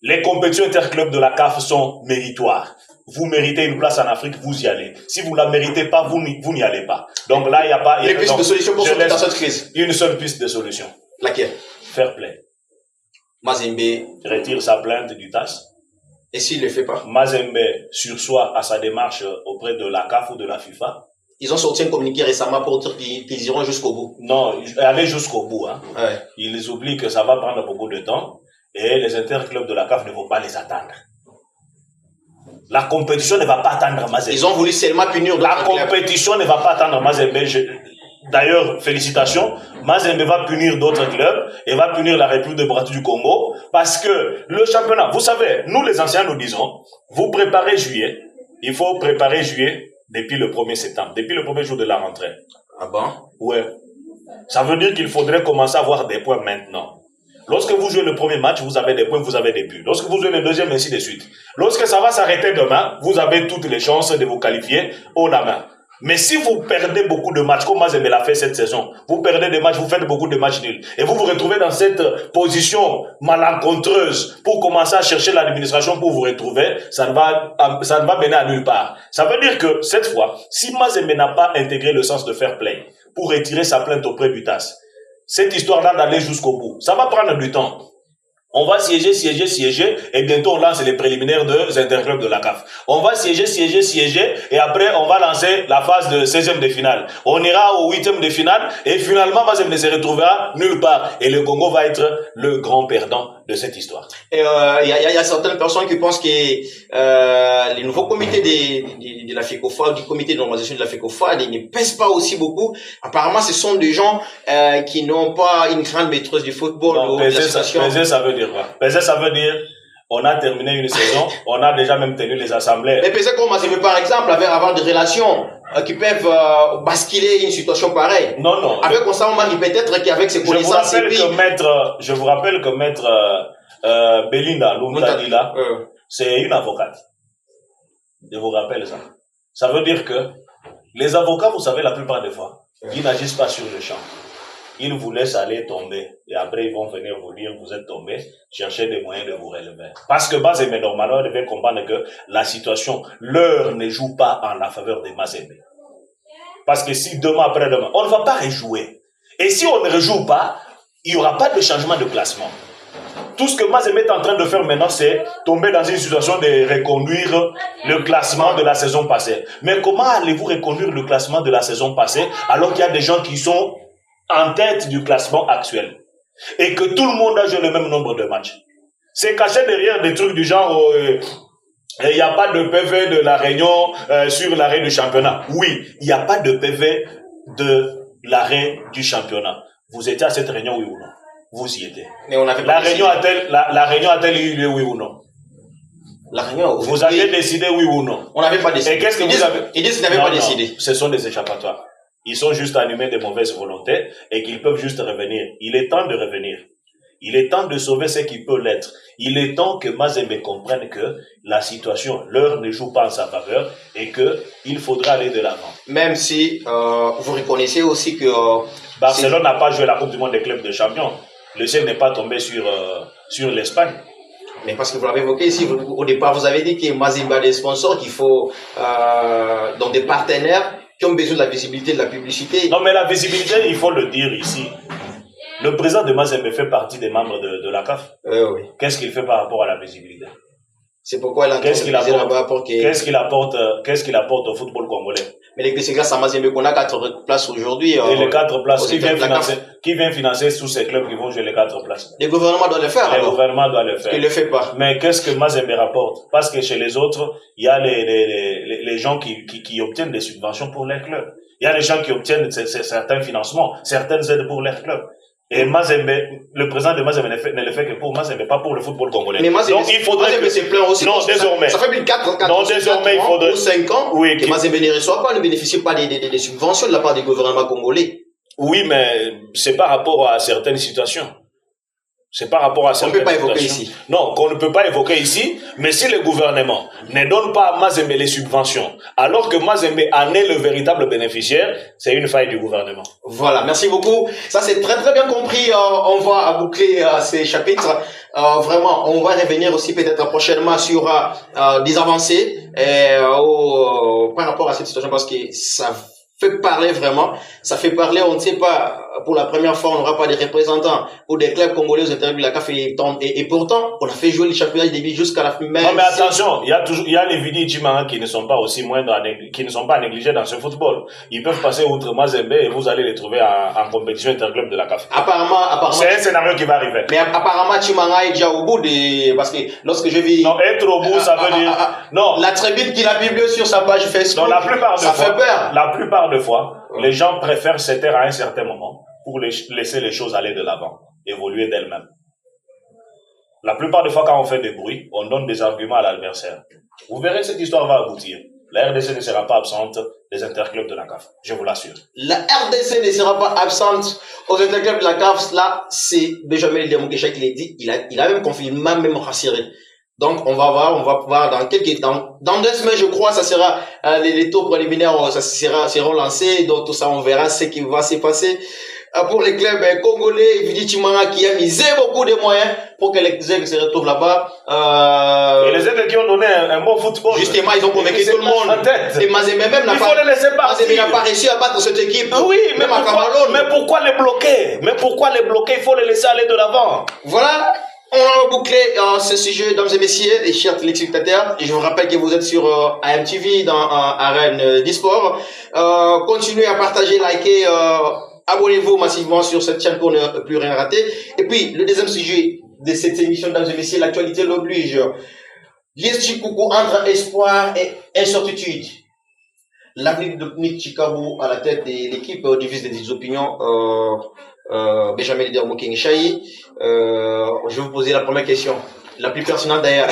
Les compétitions interclubs de la CAF sont méritoires. Vous méritez une place en Afrique, vous y allez. Si vous ne la méritez pas, vous n'y allez pas. Donc là, il n'y a pas... Il y a une piste de solution pour sortir dans cette crise. Une seule piste de solution. Laquelle? Fair play. Mazembe retire sa plainte du TAS. Et s'il ne le fait pas? Mazembe sursoit à sa démarche auprès de la CAF ou de la FIFA. Ils ont sorti un communiqué récemment pour dire qu'ils iront jusqu'au bout. Non, aller jusqu'au bout. Hein. Ouais. Ils oublient que ça va prendre beaucoup de temps et les interclubs de la CAF ne vont pas les attendre. La compétition ne va pas attendre Mazembe. Ils ont voulu seulement punir la compétition ne va pas attendre Mazembe. D'ailleurs, félicitations. Mazembe va punir d'autres clubs et va punir la République démocratique du Congo parce que le championnat, vous savez, nous les anciens nous disons, vous préparez juillet, il faut préparer juillet depuis le 1er septembre, depuis le premier jour de la rentrée. Ah bon? Ouais. Ça veut dire qu'il faudrait commencer à avoir des points maintenant. Lorsque vous jouez le premier match, vous avez des points, vous avez des buts. Lorsque vous jouez le deuxième, ainsi de suite. Lorsque ça va s'arrêter demain, vous avez toutes les chances de vous qualifier haut la main. Mais si vous perdez beaucoup de matchs, comme Mazembe l'a fait cette saison, vous perdez des matchs, vous faites beaucoup de matchs nuls, et vous vous retrouvez dans cette position malencontreuse pour commencer à chercher l'administration pour vous retrouver, ça ne va mener à nulle part. Ça veut dire que cette fois, si Mazembe n'a pas intégré le sens de fair play pour retirer sa plainte auprès du TAS, cette histoire-là d'aller jusqu'au bout, ça va prendre du temps. On va siéger, et bientôt on lance les préliminaires des interclubs de la CAF. On va siéger, et après on va lancer la phase de 16e de finale. On ira au 8e de finale, et finalement Mazembe ne se retrouvera nulle part. Et le Congo va être le grand perdant de cette histoire. Et il y a certaines personnes qui pensent que les nouveaux comités de la FECOFA, du comité de normalisation de la FECOFA, ne pèsent pas aussi beaucoup. Apparemment, ce sont des gens qui n'ont pas une grande maîtrise du football ou de l'association. Peser, ça veut dire quoi? Peser, ça veut dire on a terminé une saison, on a déjà même tenu les assemblées. Mais peser comme Mazembe, par exemple, avoir des relations qui peuvent basculer une situation pareille. Non. Avec Constant Omar, peut-être qu'avec ses connaissances... Je vous rappelle que maître Belinda Luntadila, c'est une avocate. Je vous rappelle ça. Ça veut dire que les avocats, vous savez, la plupart des fois, ils n'agissent pas sur le champ. Ils vous laissent aller tomber. Et après, ils vont venir vous dire, vous êtes tombé, chercher des moyens de vous relever. Parce que Mazembe, normalement, devait comprendre que la situation, l'heure ne joue pas en la faveur de Mazembe. Parce que si demain, après-demain, on ne va pas rejouer. Et si on ne rejoue pas, il n'y aura pas de changement de classement. Tout ce que Mazembe est en train de faire maintenant, c'est tomber dans une situation de reconduire le classement de la saison passée. Mais comment allez-vous reconduire le classement de la saison passée alors qu'il y a des gens qui sont en tête du classement actuel et que tout le monde a joué le même nombre de matchs? C'est caché derrière des trucs du genre il n'y a pas de PV de la réunion sur l'arrêt du championnat. Oui, il n'y a pas de PV de l'arrêt du championnat. Vous étiez à cette réunion, oui ou non? Vous y étiez. Mais on avait pas la réunion a-t-elle eu lieu, oui ou non? La réunion, vous avez décidé, oui ou non? On n'avait pas décidé. Et qu'est-ce que vous avez? Ils disent qu'ils n'avaient pas décidé. Ce sont des échappatoires. Ils sont juste animés de mauvaise volonté et qu'ils peuvent juste revenir. Il est temps de revenir. Il est temps de sauver ce qui peut l'être. Il est temps que Mazembe comprenne que la situation, l'heure ne joue pas en sa faveur et que il faudra aller de l'avant. Même si vous reconnaissez aussi que Barcelone n'a pas joué la Coupe du Monde des clubs de champions. Le ciel n'est pas tombé sur l'Espagne. Mais parce que vous l'avez évoqué ici, au départ, vous avez dit que Mazembe a des sponsors, qu'il faut donc des partenaires qui ont besoin de la visibilité, de la publicité. Non, mais la visibilité, il faut le dire ici. Le président de Mazembe fait partie des membres de la CAF. Oui. Qu'est-ce qu'il fait par rapport à la visibilité? C'est pourquoi il a Qu'est-ce qu'il apporte au football congolais? Mais c'est grâce à Mazembe qu'on a 4 places aujourd'hui. Et les 4 places, qui vient financer tous ces clubs qui vont jouer les 4 places? Le gouvernement doit le faire. Le gouvernement doit le faire. Il ne le fait pas. Mais qu'est-ce que Mazembe rapporte? Parce que chez les autres, il y a les gens qui obtiennent des subventions pour les clubs. Il y a les gens qui obtiennent certains financements, certaines aides pour leurs clubs. Et Mazembe, le président de Mazembe ne le fait que pour Mazembe, pas pour le football congolais. Mais Mazembe, donc il faudrait Mazembe se plaint aussi. Non, désormais. Ça fait plus de 4 ou 5 ans que Mazembe ne reçoit pas, ne bénéficie pas des subventions de la part du gouvernement congolais. Oui, mais c'est par rapport à certaines situations. C'est par rapport à certaines situations. On ne peut pas évoquer ici. Non, qu'on ne peut pas évoquer ici, mais si le gouvernement ne donne pas à Mazembe les subventions, alors que Mazembe en est le véritable bénéficiaire, c'est une faille du gouvernement. Voilà, merci beaucoup. Ça, c'est très très bien compris. On va boucler ces chapitres. Vraiment, on va revenir aussi peut-être prochainement sur des avancées par rapport à cette situation, parce que ça fait parler vraiment. Ça fait parler, on ne sait pas, pour la première fois, on n'aura pas des représentants ou des clubs congolais aux intérieurs de la CAF et pourtant, on a fait jouer les championnats début jusqu'à la fin. Non, mais attention, il y a les Vidi Djimanga qui ne sont pas aussi moindres, qui ne sont pas négligés dans ce football. Ils peuvent passer outre Mazembe et vous allez les trouver en compétition interclub de la CAF. Apparemment. C'est un scénario qui va arriver. Mais apparemment, Djimanga est déjà au bout parce que lorsque je vis. Non, être au bout, ça veut dire, non. La tribune qu'il a publiée sur sa page Facebook. Non, la plupart de ça fois, fait peur. La plupart de fois, les gens préfèrent se taire à un certain moment pour laisser les choses aller de l'avant, évoluer d'elles-mêmes. La plupart des fois, quand on fait des bruits, on donne des arguments à l'adversaire. Vous verrez, cette histoire va aboutir. La RDC ne sera pas absente des interclubs de la CAF, je vous l'assure. La RDC ne sera pas absente aux interclubs de la CAF. Là, c'est Benjamin Ledemokesha qui l'a dit. Il a même confirmé, même rassuré. Donc, on va voir dans 2 semaines, je crois, ça sera, les taux préliminaires, seront lancés. Donc, tout ça, on verra ce qui va se passer. Pour les clubs congolais, Vidi Djimanga qui a misé beaucoup de moyens pour que les aigles se retrouvent là-bas. Et les aigles qui ont donné un bon football. Justement, ils ont convaincu tout le monde. Et Mazembe même n'a pas réussi à battre cette équipe. Oui, mais pourquoi les bloquer? Il faut les laisser aller de l'avant. Voilà. On a bouclé ce sujet, mesdames et messieurs, et chers téléspectateurs. Je vous rappelle que vous êtes sur AMTV dans Arène d'e-sport. Continuez à partager, liker, abonnez-vous massivement sur cette chaîne pour ne plus rien rater. Et puis, le deuxième sujet de cette émission, mesdames et messieurs, l'actualité l'oblige. L'IS Chikoukou entre espoir et incertitude. L'avenir de Dominique Chikabou à la tête de l'équipe divise des opinions. Benjamin Ledemokesha. Je vais vous poser la première question, la plus personnelle d'ailleurs.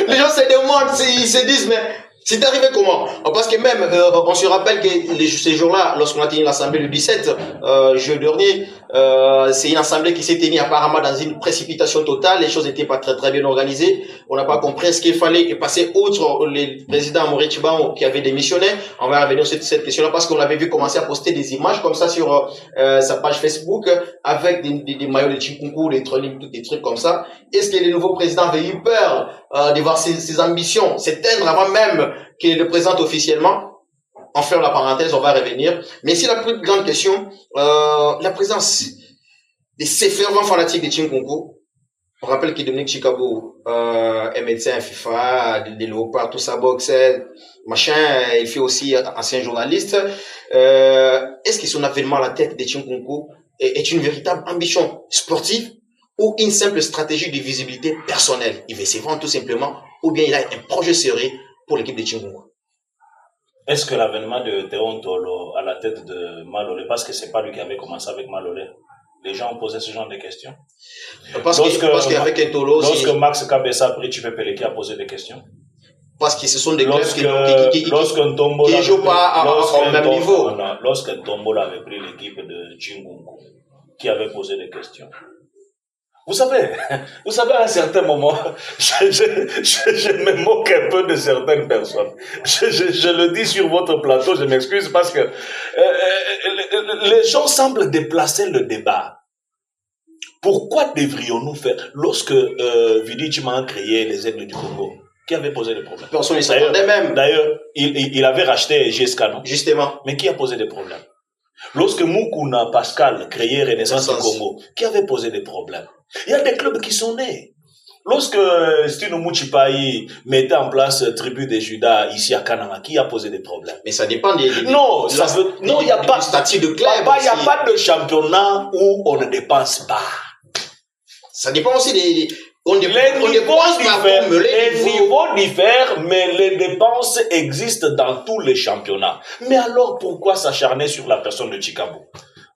Les gens se demandent, ils se disent, mais c'est arrivé comment? Parce que même, on se rappelle que ces jours-là, lorsqu'on a tenu l'assemblée le 17 juillet dernier, c'est une assemblée qui s'est tenue apparemment dans une précipitation totale. Les choses n'étaient pas très très bien organisées. On n'a pas compris ce qu'il fallait et passer outre le président Maurice Chibango qui avait démissionné. On va revenir sur cette question-là parce qu'on avait vu commencer à poster des images comme ça sur sa page Facebook avec des maillots de Chikunku, des trucs comme ça. Est-ce que le nouveau président avait eu peur de voir ses ambitions s'éteindre avant même qu'il le présente officiellement? On ferme la parenthèse, on va revenir. Mais c'est la plus grande question, la présence de ces fervents fanatiques de Chikunku. On rappelle que Dominique Chikabou est médecin FIFA, des léopards, tout ça, boxeur, machin. Il fait aussi ancien journaliste. Est-ce que son avènement à la tête de Chikunku est une véritable ambition sportive ou une simple stratégie de visibilité personnelle? Il veut se vendre tout simplement, ou bien il a un projet sérieux pour l'équipe de Chikunku? Est-ce que l'avènement de Théon Tolo à la tête de Malolé, parce que c'est pas lui qui avait commencé avec Malolé, les gens ont posé ce genre de questions? Parce qu'avec un Tolo, lorsque Max Kabessa a pris Peleki a posé des questions. Parce que ce sont des clubs qui ne jouent pas au même niveau. Lorsque Ntombola avait pris l'équipe de Chingungu, qui avait posé des questions. Vous savez, à un certain moment, je me moque un peu de certaines personnes. Je le dis sur votre plateau, je m'excuse parce que les gens semblent déplacer le débat. Pourquoi devrions-nous faire, lorsque Vidichima a créé les Aigles du Congo, qui avait posé des problèmes? Personne ne s'attendait même. D'ailleurs, il avait racheté GSK, non? Justement. Mais qui a posé des problèmes? Lorsque Mukuna Pascal créait Renaissance du Congo, qui avait posé des problèmes? Il y a des clubs qui sont nés. Lorsque Stino Muchipai mettait en place Tribu des Judas ici à Kananga, qui a posé des problèmes? Mais ça dépend des non, il n'y a pas statut de club. Il n'y a pas de championnat où on ne dépense pas. Ça dépend aussi des... Les niveaux diffèrent, mais les dépenses existent dans tous les championnats. Mais alors, pourquoi s'acharner sur la personne de Chikabou?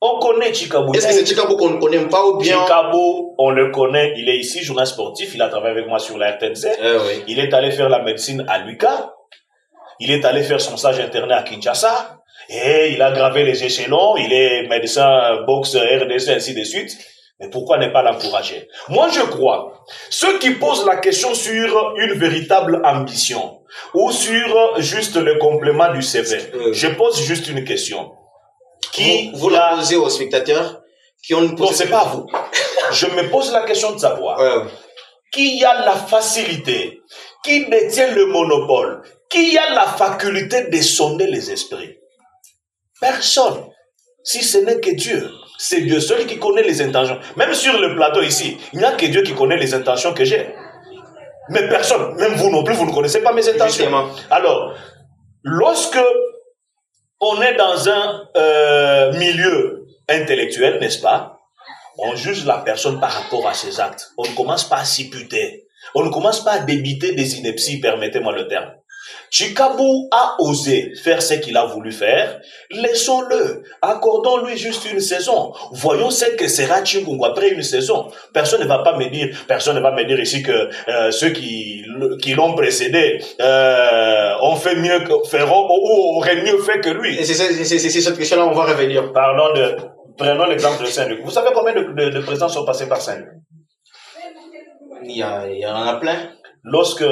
On connaît Chikabou. Est-ce que c'est Chikabou qu'on ne connaît pas ou bien? Chikabou, on le connaît, il est ici, journaliste sportif, il a travaillé avec moi sur la RTNZ. Oui. Il est allé faire la médecine à Luka. Il est allé faire son stage interné à Kinshasa. Et il a gravé les échelons, il est médecin, boxe, RDC, ainsi de suite. Mais pourquoi ne pas l'encourager? Moi, je crois, ceux qui posent la question sur une véritable ambition ou sur juste le complément du CV, je pose juste une question. Vous la posez aux spectateurs qui ont une non, c'est pas vous. Je me pose la question de savoir qui a la facilité, qui détient le monopole, qui a la faculté de sonder les esprits? Personne. Si ce n'est que Dieu. C'est Dieu seul qui connaît les intentions. Même sur le plateau ici, il n'y a que Dieu qui connaît les intentions que j'ai. Mais personne, même vous non plus, vous ne connaissez pas mes intentions. Justement. Alors, lorsque on est dans un milieu intellectuel, n'est-ce pas? On juge la personne par rapport à ses actes. On ne commence pas à s'imputer. On ne commence pas à débiter des inepties, permettez-moi le terme. Chikabou a osé faire ce qu'il a voulu faire. Laissons-le. Accordons-lui juste une saison. Voyons ce que sera Chingungu après une saison. Personne ne va me dire ici que ceux qui l'ont précédé ont fait mieux feront ou auraient mieux fait que lui. Et c'est cette question-là, on va revenir. Prenons l'exemple de Saint-Luc. Vous savez combien de présidents sont passés par Saint-Luc? Il y en a plein. Lorsque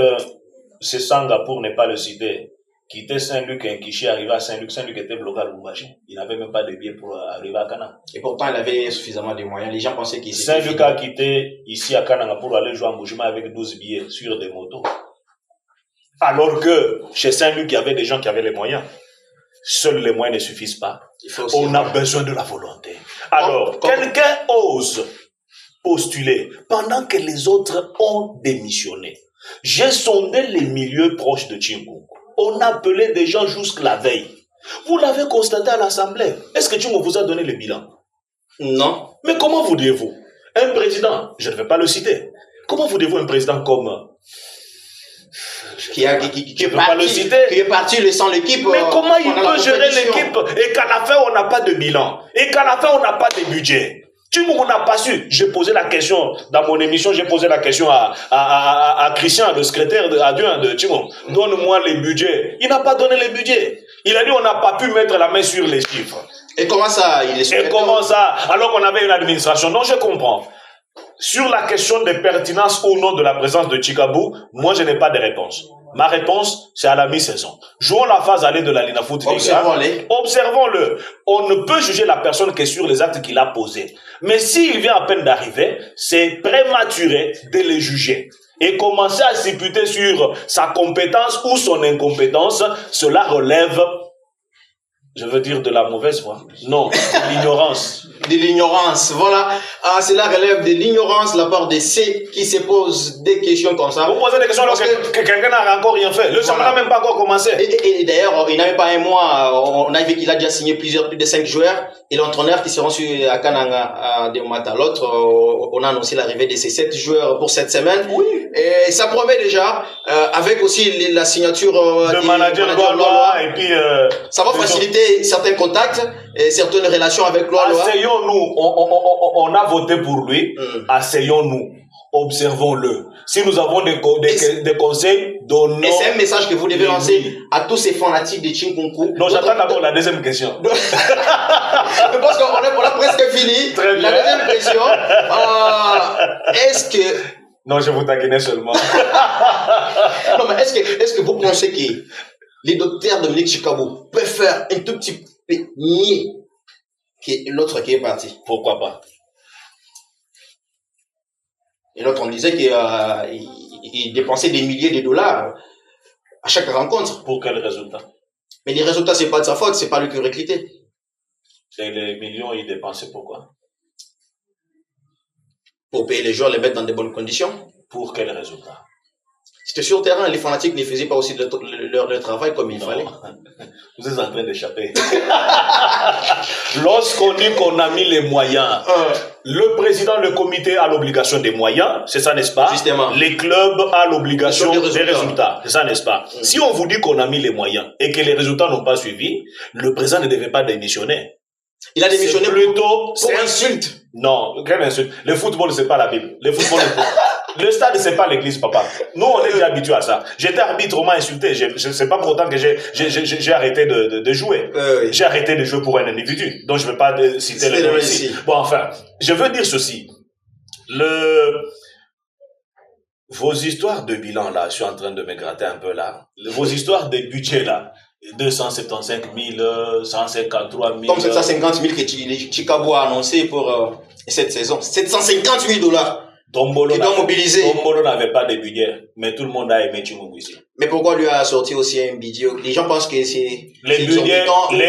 c'est Sanga, pour ne pas le citer, quittait Saint-Luc et Nkichi arrivait à Saint-Luc. Saint-Luc était bloqué à Lubumbashi. Il n'avait même pas de billets pour arriver à Kananga. Et pourtant, il avait suffisamment de moyens. Les gens pensaient qu'il s'était Saint-Luc a quitté ici à Kananga pour aller jouer à Mbujima avec 12 billets sur des motos. Alors que chez Saint-Luc, il y avait des gens qui avaient les moyens. Seuls les moyens ne suffisent pas. On a besoin de la volonté. Alors, quelqu'un ose postuler pendant que les autres ont démissionné. J'ai sondé les milieux proches de Chingungu. On appelait des gens jusqu'à la veille. Vous l'avez constaté à l'Assemblée. Est-ce que Chingungu vous a donné le bilan? Non. Mais comment voudriez-vous? Un président, je ne vais pas le citer. Comment voudriez-vous un président comme... qui est parti laissant l'équipe. Mais comment il peut gérer l'équipe et qu'à la fin on n'a pas de bilan? Et qu'à la fin on n'a pas de budget? On n'a pas su. J'ai posé la question, dans mon émission, j'ai posé la question à Christian, le secrétaire adjoint de Timon. Donne-moi les budgets. Il n'a pas donné les budgets. Il a dit on n'a pas pu mettre la main sur les chiffres. Et comment ça? Et comment ça? Alors qu'on avait une administration. Non, je comprends. Sur la question de pertinence ou non de la présence de Chikabou, moi je n'ai pas de réponse. Ma réponse, c'est à la mi-saison. Jouons la phase allée de la Lina Foot. Observons-le. On ne peut juger la personne que sur les actes qu'il a posés. Mais s'il vient à peine d'arriver, c'est prématuré de le juger. Et commencer à s'imputer sur sa compétence ou son incompétence, cela relève, je veux dire, de la mauvaise foi. Non, de l'ignorance. De l'ignorance, voilà. Cela relève de l'ignorance de la part de ceux qui se posent des questions comme ça. Vous posez des questions alors que quelqu'un n'a encore rien fait. Le championnat n'a même pas encore commencé. Et d'ailleurs, il n'avait pas un mois. On a vu qu'il a déjà signé plus de 5 joueurs. Et l'entraîneur qui seront à Kananga d'un matin à l'autre, on a annoncé l'arrivée de ces 7 joueurs pour cette semaine. Oui. Et ça promet déjà, avec aussi la signature de manager Loa. Et puis, ça va faciliter certains contacts et certaines relations avec Loa. Asseyons-nous, on a voté pour lui. Asseyons-nous. observons-le. Si nous avons des conseils, donnons. Et c'est un message que vous devez lancer à tous ces fanatiques de Chinkonkou. Non, j'attends d'abord la deuxième question. Parce qu'on a presque fini. Très bien. La deuxième question, est-ce que... Non, je vous taquinais seulement. Non, mais est-ce que vous pensez que les docteurs de Dominique Chikabou peuvent faire un tout petit peu mieux que l'autre qui est parti? Pourquoi pas? Et l'autre, on disait qu'il dépensait des milliers de dollars à chaque rencontre. Pour quel résultat? Mais les résultats, c'est pas de sa faute, c'est pas lui qui recrutait. Et les millions, il dépensait pourquoi? Pour payer les joueurs, les mettre dans de bonnes conditions. Pour quel résultat? C'était sur le terrain, les fanatiques ne faisaient pas aussi leur travail comme il fallait. Vous êtes en train d'échapper. Lorsqu'on dit qu'on a mis les moyens, le président, le comité a l'obligation des moyens, c'est ça, n'est-ce pas? Justement. Les clubs ont l'obligation des résultats, c'est ça, n'est-ce pas? Si on vous dit qu'on a mis les moyens et que les résultats n'ont pas suivi, le président ne devait pas démissionner. Il a démissionné plutôt pour insulte. Non, quelle insulte? Le football, c'est pas la Bible. Le football, le stade, c'est pas l'église, papa. Nous, on est déjà habitués à ça. J'étais arbitre, on m'a insulté. C'est pas pour autant que j'ai arrêté de jouer. Oui. J'ai arrêté de jouer pour un individu. Donc, je ne vais pas citer les noms ici. Bon, enfin, je veux dire ceci. Vos histoires de bilan, là, je suis en train de me gratter un peu, là. Vos histoires de budget, là. 275 000, 153 000. Comme 750 000 que Chikabou a annoncé pour cette saison. 750 000 dollars. Tombolo n'avait pas de budget, mais tout le monde a aimé Chimoukou ici. Mais pourquoi lui a sorti aussi un budget? Les gens pensent que c'est... Les budgets,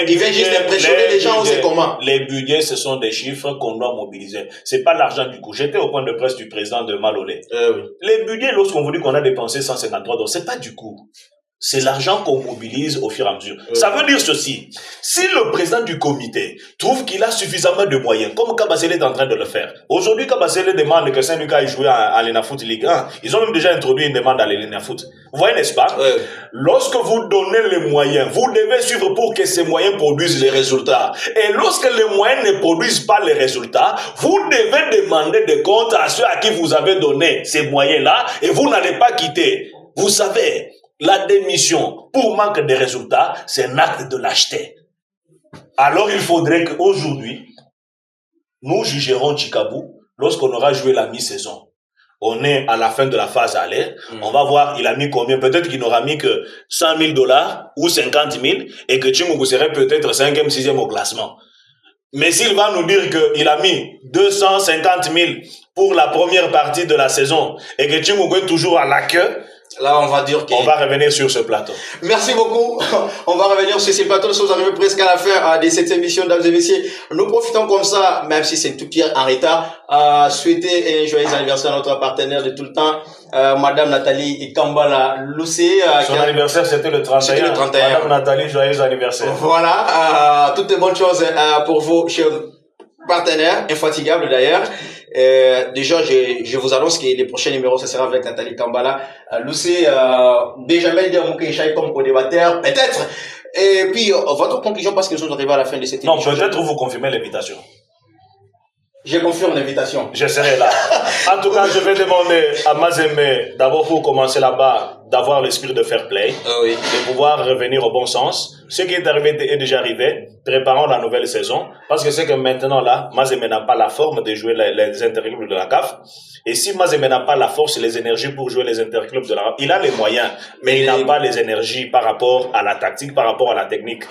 il vient juste impressionner les gens, on sait comment. Les budgets, ce sont des chiffres qu'on doit mobiliser. C'est pas l'argent du coup. J'étais au point de presse du président de Malolé. Oui. Les budgets, lorsqu'on vous dit qu'on a dépensé 153 $, c'est pas du coup. C'est l'argent qu'on mobilise au fur et à mesure. Ça veut dire ceci. Si le président du comité trouve qu'il a suffisamment de moyens, comme Kabasele est en train de le faire. Aujourd'hui, Kabasele demande que Saint-Lucas ait joué à l'ENAFoot Ligue 1. Ils ont même déjà introduit une demande à l'ENAFoot. Vous voyez, n'est-ce pas? Lorsque vous donnez les moyens, vous devez suivre pour que ces moyens produisent les résultats. Et lorsque les moyens ne produisent pas les résultats, vous devez demander des comptes à ceux à qui vous avez donné ces moyens-là et vous n'allez pas quitter. Vous savez, la démission pour manque de résultats, c'est un acte de lâcheté. Alors il faudrait qu'aujourd'hui, nous jugerons Chikabou lorsqu'on aura joué la mi-saison. On est à la fin de la phase aller. On va voir, il a mis combien. Peut-être qu'il n'aura mis que 100 000 $ ou 50 000 et que Chimoukou serait peut-être 5e, 6e au classement. Mais s'il va nous dire qu'il a mis 250 000 pour la première partie de la saison et que Chimoukou est toujours à la queue, là, on va dire on va revenir sur ce plateau. Merci beaucoup. On va revenir sur ce plateau. Nous sommes arrivés presque à la fin de cette émission, mesdames et messieurs. Nous profitons comme ça, même si c'est un tout petit en retard, à souhaiter un joyeux anniversaire à notre partenaire de tout le temps, Madame Nathalie Kambala Loussé. Son anniversaire, c'était le 31. C'était le 31. Madame Nathalie, joyeux anniversaire. Voilà. Toutes les bonnes choses pour vos chers partenaires, infatigables d'ailleurs. Déjà, je vous annonce que les prochains numéros, ce sera avec Nathalie Kambala, Lucie, Benjamin Diamouké, comme co-débatteur, peut-être. Et puis, votre conclusion, parce que nous sommes arrivés à la fin de cette émission. Non, peut-être vous confirmez l'invitation. Je confirme l'invitation. Je serai là. En tout cas, je vais demander à Mazembe, d'abord pour commencer là-bas, d'avoir l'esprit de fair play, de pouvoir revenir au bon sens. Ce qui est arrivé est déjà arrivé. Préparons la nouvelle saison. Parce que c'est que maintenant, là, Mazembe n'a pas la forme de jouer les interclubs de la CAF. Et si Mazembe n'a pas la force et les énergies pour jouer les interclubs de la CAF, il a les moyens, mais il n'a pas les énergies par rapport à la tactique, par rapport à la technique.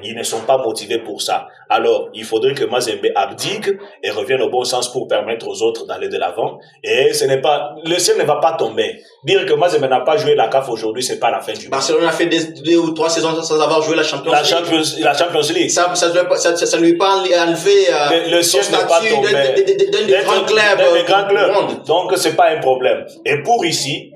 Ils ne sont pas motivés pour ça. Alors, il faudrait que Mazembe abdique et revienne au bon sens pour permettre aux autres d'aller de l'avant. Et ce n'est pas, le ciel ne va pas tomber. Dire que Mazembe n'a pas joué la CAF aujourd'hui, c'est pas la fin du monde. Barcelone a fait 2 ou 3 saisons sans avoir joué la Champions League. La Champions League. Ça ne lui pas enlever le ciel n'est pas tombé. d'un des grands clubs. Donc, c'est pas un problème. Et pour ici,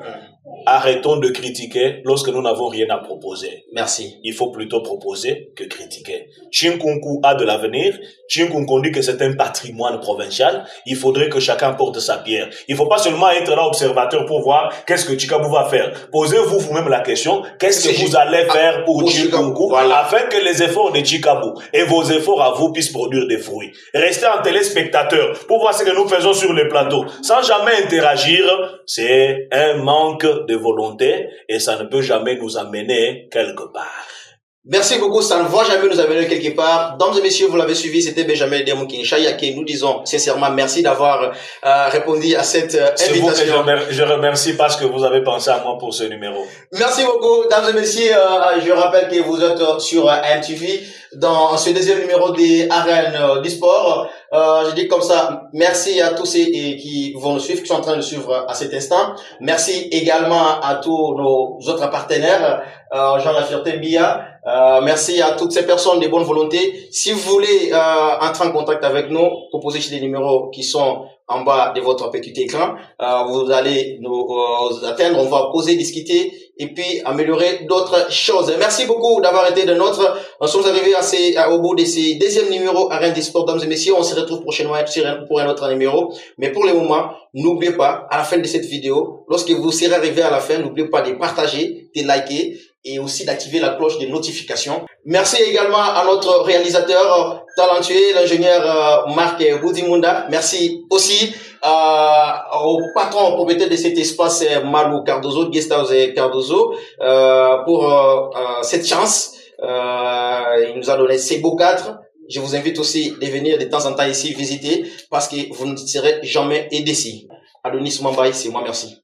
arrêtons de critiquer lorsque nous n'avons rien à proposer. Merci. Il faut plutôt proposer que critiquer. Chinkunku a de l'avenir. Chinkunku dit que c'est un patrimoine provincial. Il faudrait que chacun porte sa pierre. Il ne faut pas seulement être là observateur pour voir qu'est-ce que Chikabu va faire. Posez-vous vous-même la question, qu'est-ce que vous allez faire pour Chinkunku, voilà, afin que les efforts de Chikabu et vos efforts à vous puissent produire des fruits. Restez en téléspectateur pour voir ce que nous faisons sur le plateau. Sans jamais interagir, c'est un manque de volonté et ça ne peut jamais nous amener quelque part. Merci beaucoup, ça ne va jamais nous amener quelque part. Mesdames et messieurs, vous l'avez suivi, c'était Benjamin Demokinshaya qui nous disons sincèrement merci d'avoir répondu à cette invitation. Je remercie parce que vous avez pensé à moi pour ce numéro. Merci beaucoup, mesdames et messieurs. Je rappelle que vous êtes sur MTV dans ce deuxième numéro des arènes du sport. Je dis comme ça, merci à tous ceux qui vont nous suivre, qui sont en train de suivre à cet instant. Merci également à tous nos autres partenaires, Jean Lafierté Bia. Merci à toutes ces personnes de bonne volonté. Si vous voulez entrer en contact avec nous, composez chez les numéros qui sont en bas de votre petit écran. Vous allez nous atteindre, on va poser, discuter et puis améliorer d'autres choses. Merci beaucoup d'avoir été de notre. Nous sommes arrivés au bout de ces deuxième numéro Arène des Sports, mesdames et messieurs. On se retrouve prochainement pour un autre numéro. Mais pour le moment, n'oubliez pas, à la fin de cette vidéo, lorsque vous serez arrivé à la fin, n'oubliez pas de partager, de liker et aussi d'activer la cloche de notification. Merci également à notre réalisateur talentueux, l'ingénieur Marc Boudimunda. Merci aussi au patron propriétaire de cet espace, Malou Cardozo, Guesthouse Cardozo, pour cette chance. Il nous a donné ces beaux cadres. Je vous invite aussi de venir de temps en temps ici visiter parce que vous ne serez jamais déçus. Adonis Mambaï, c'est moi, merci.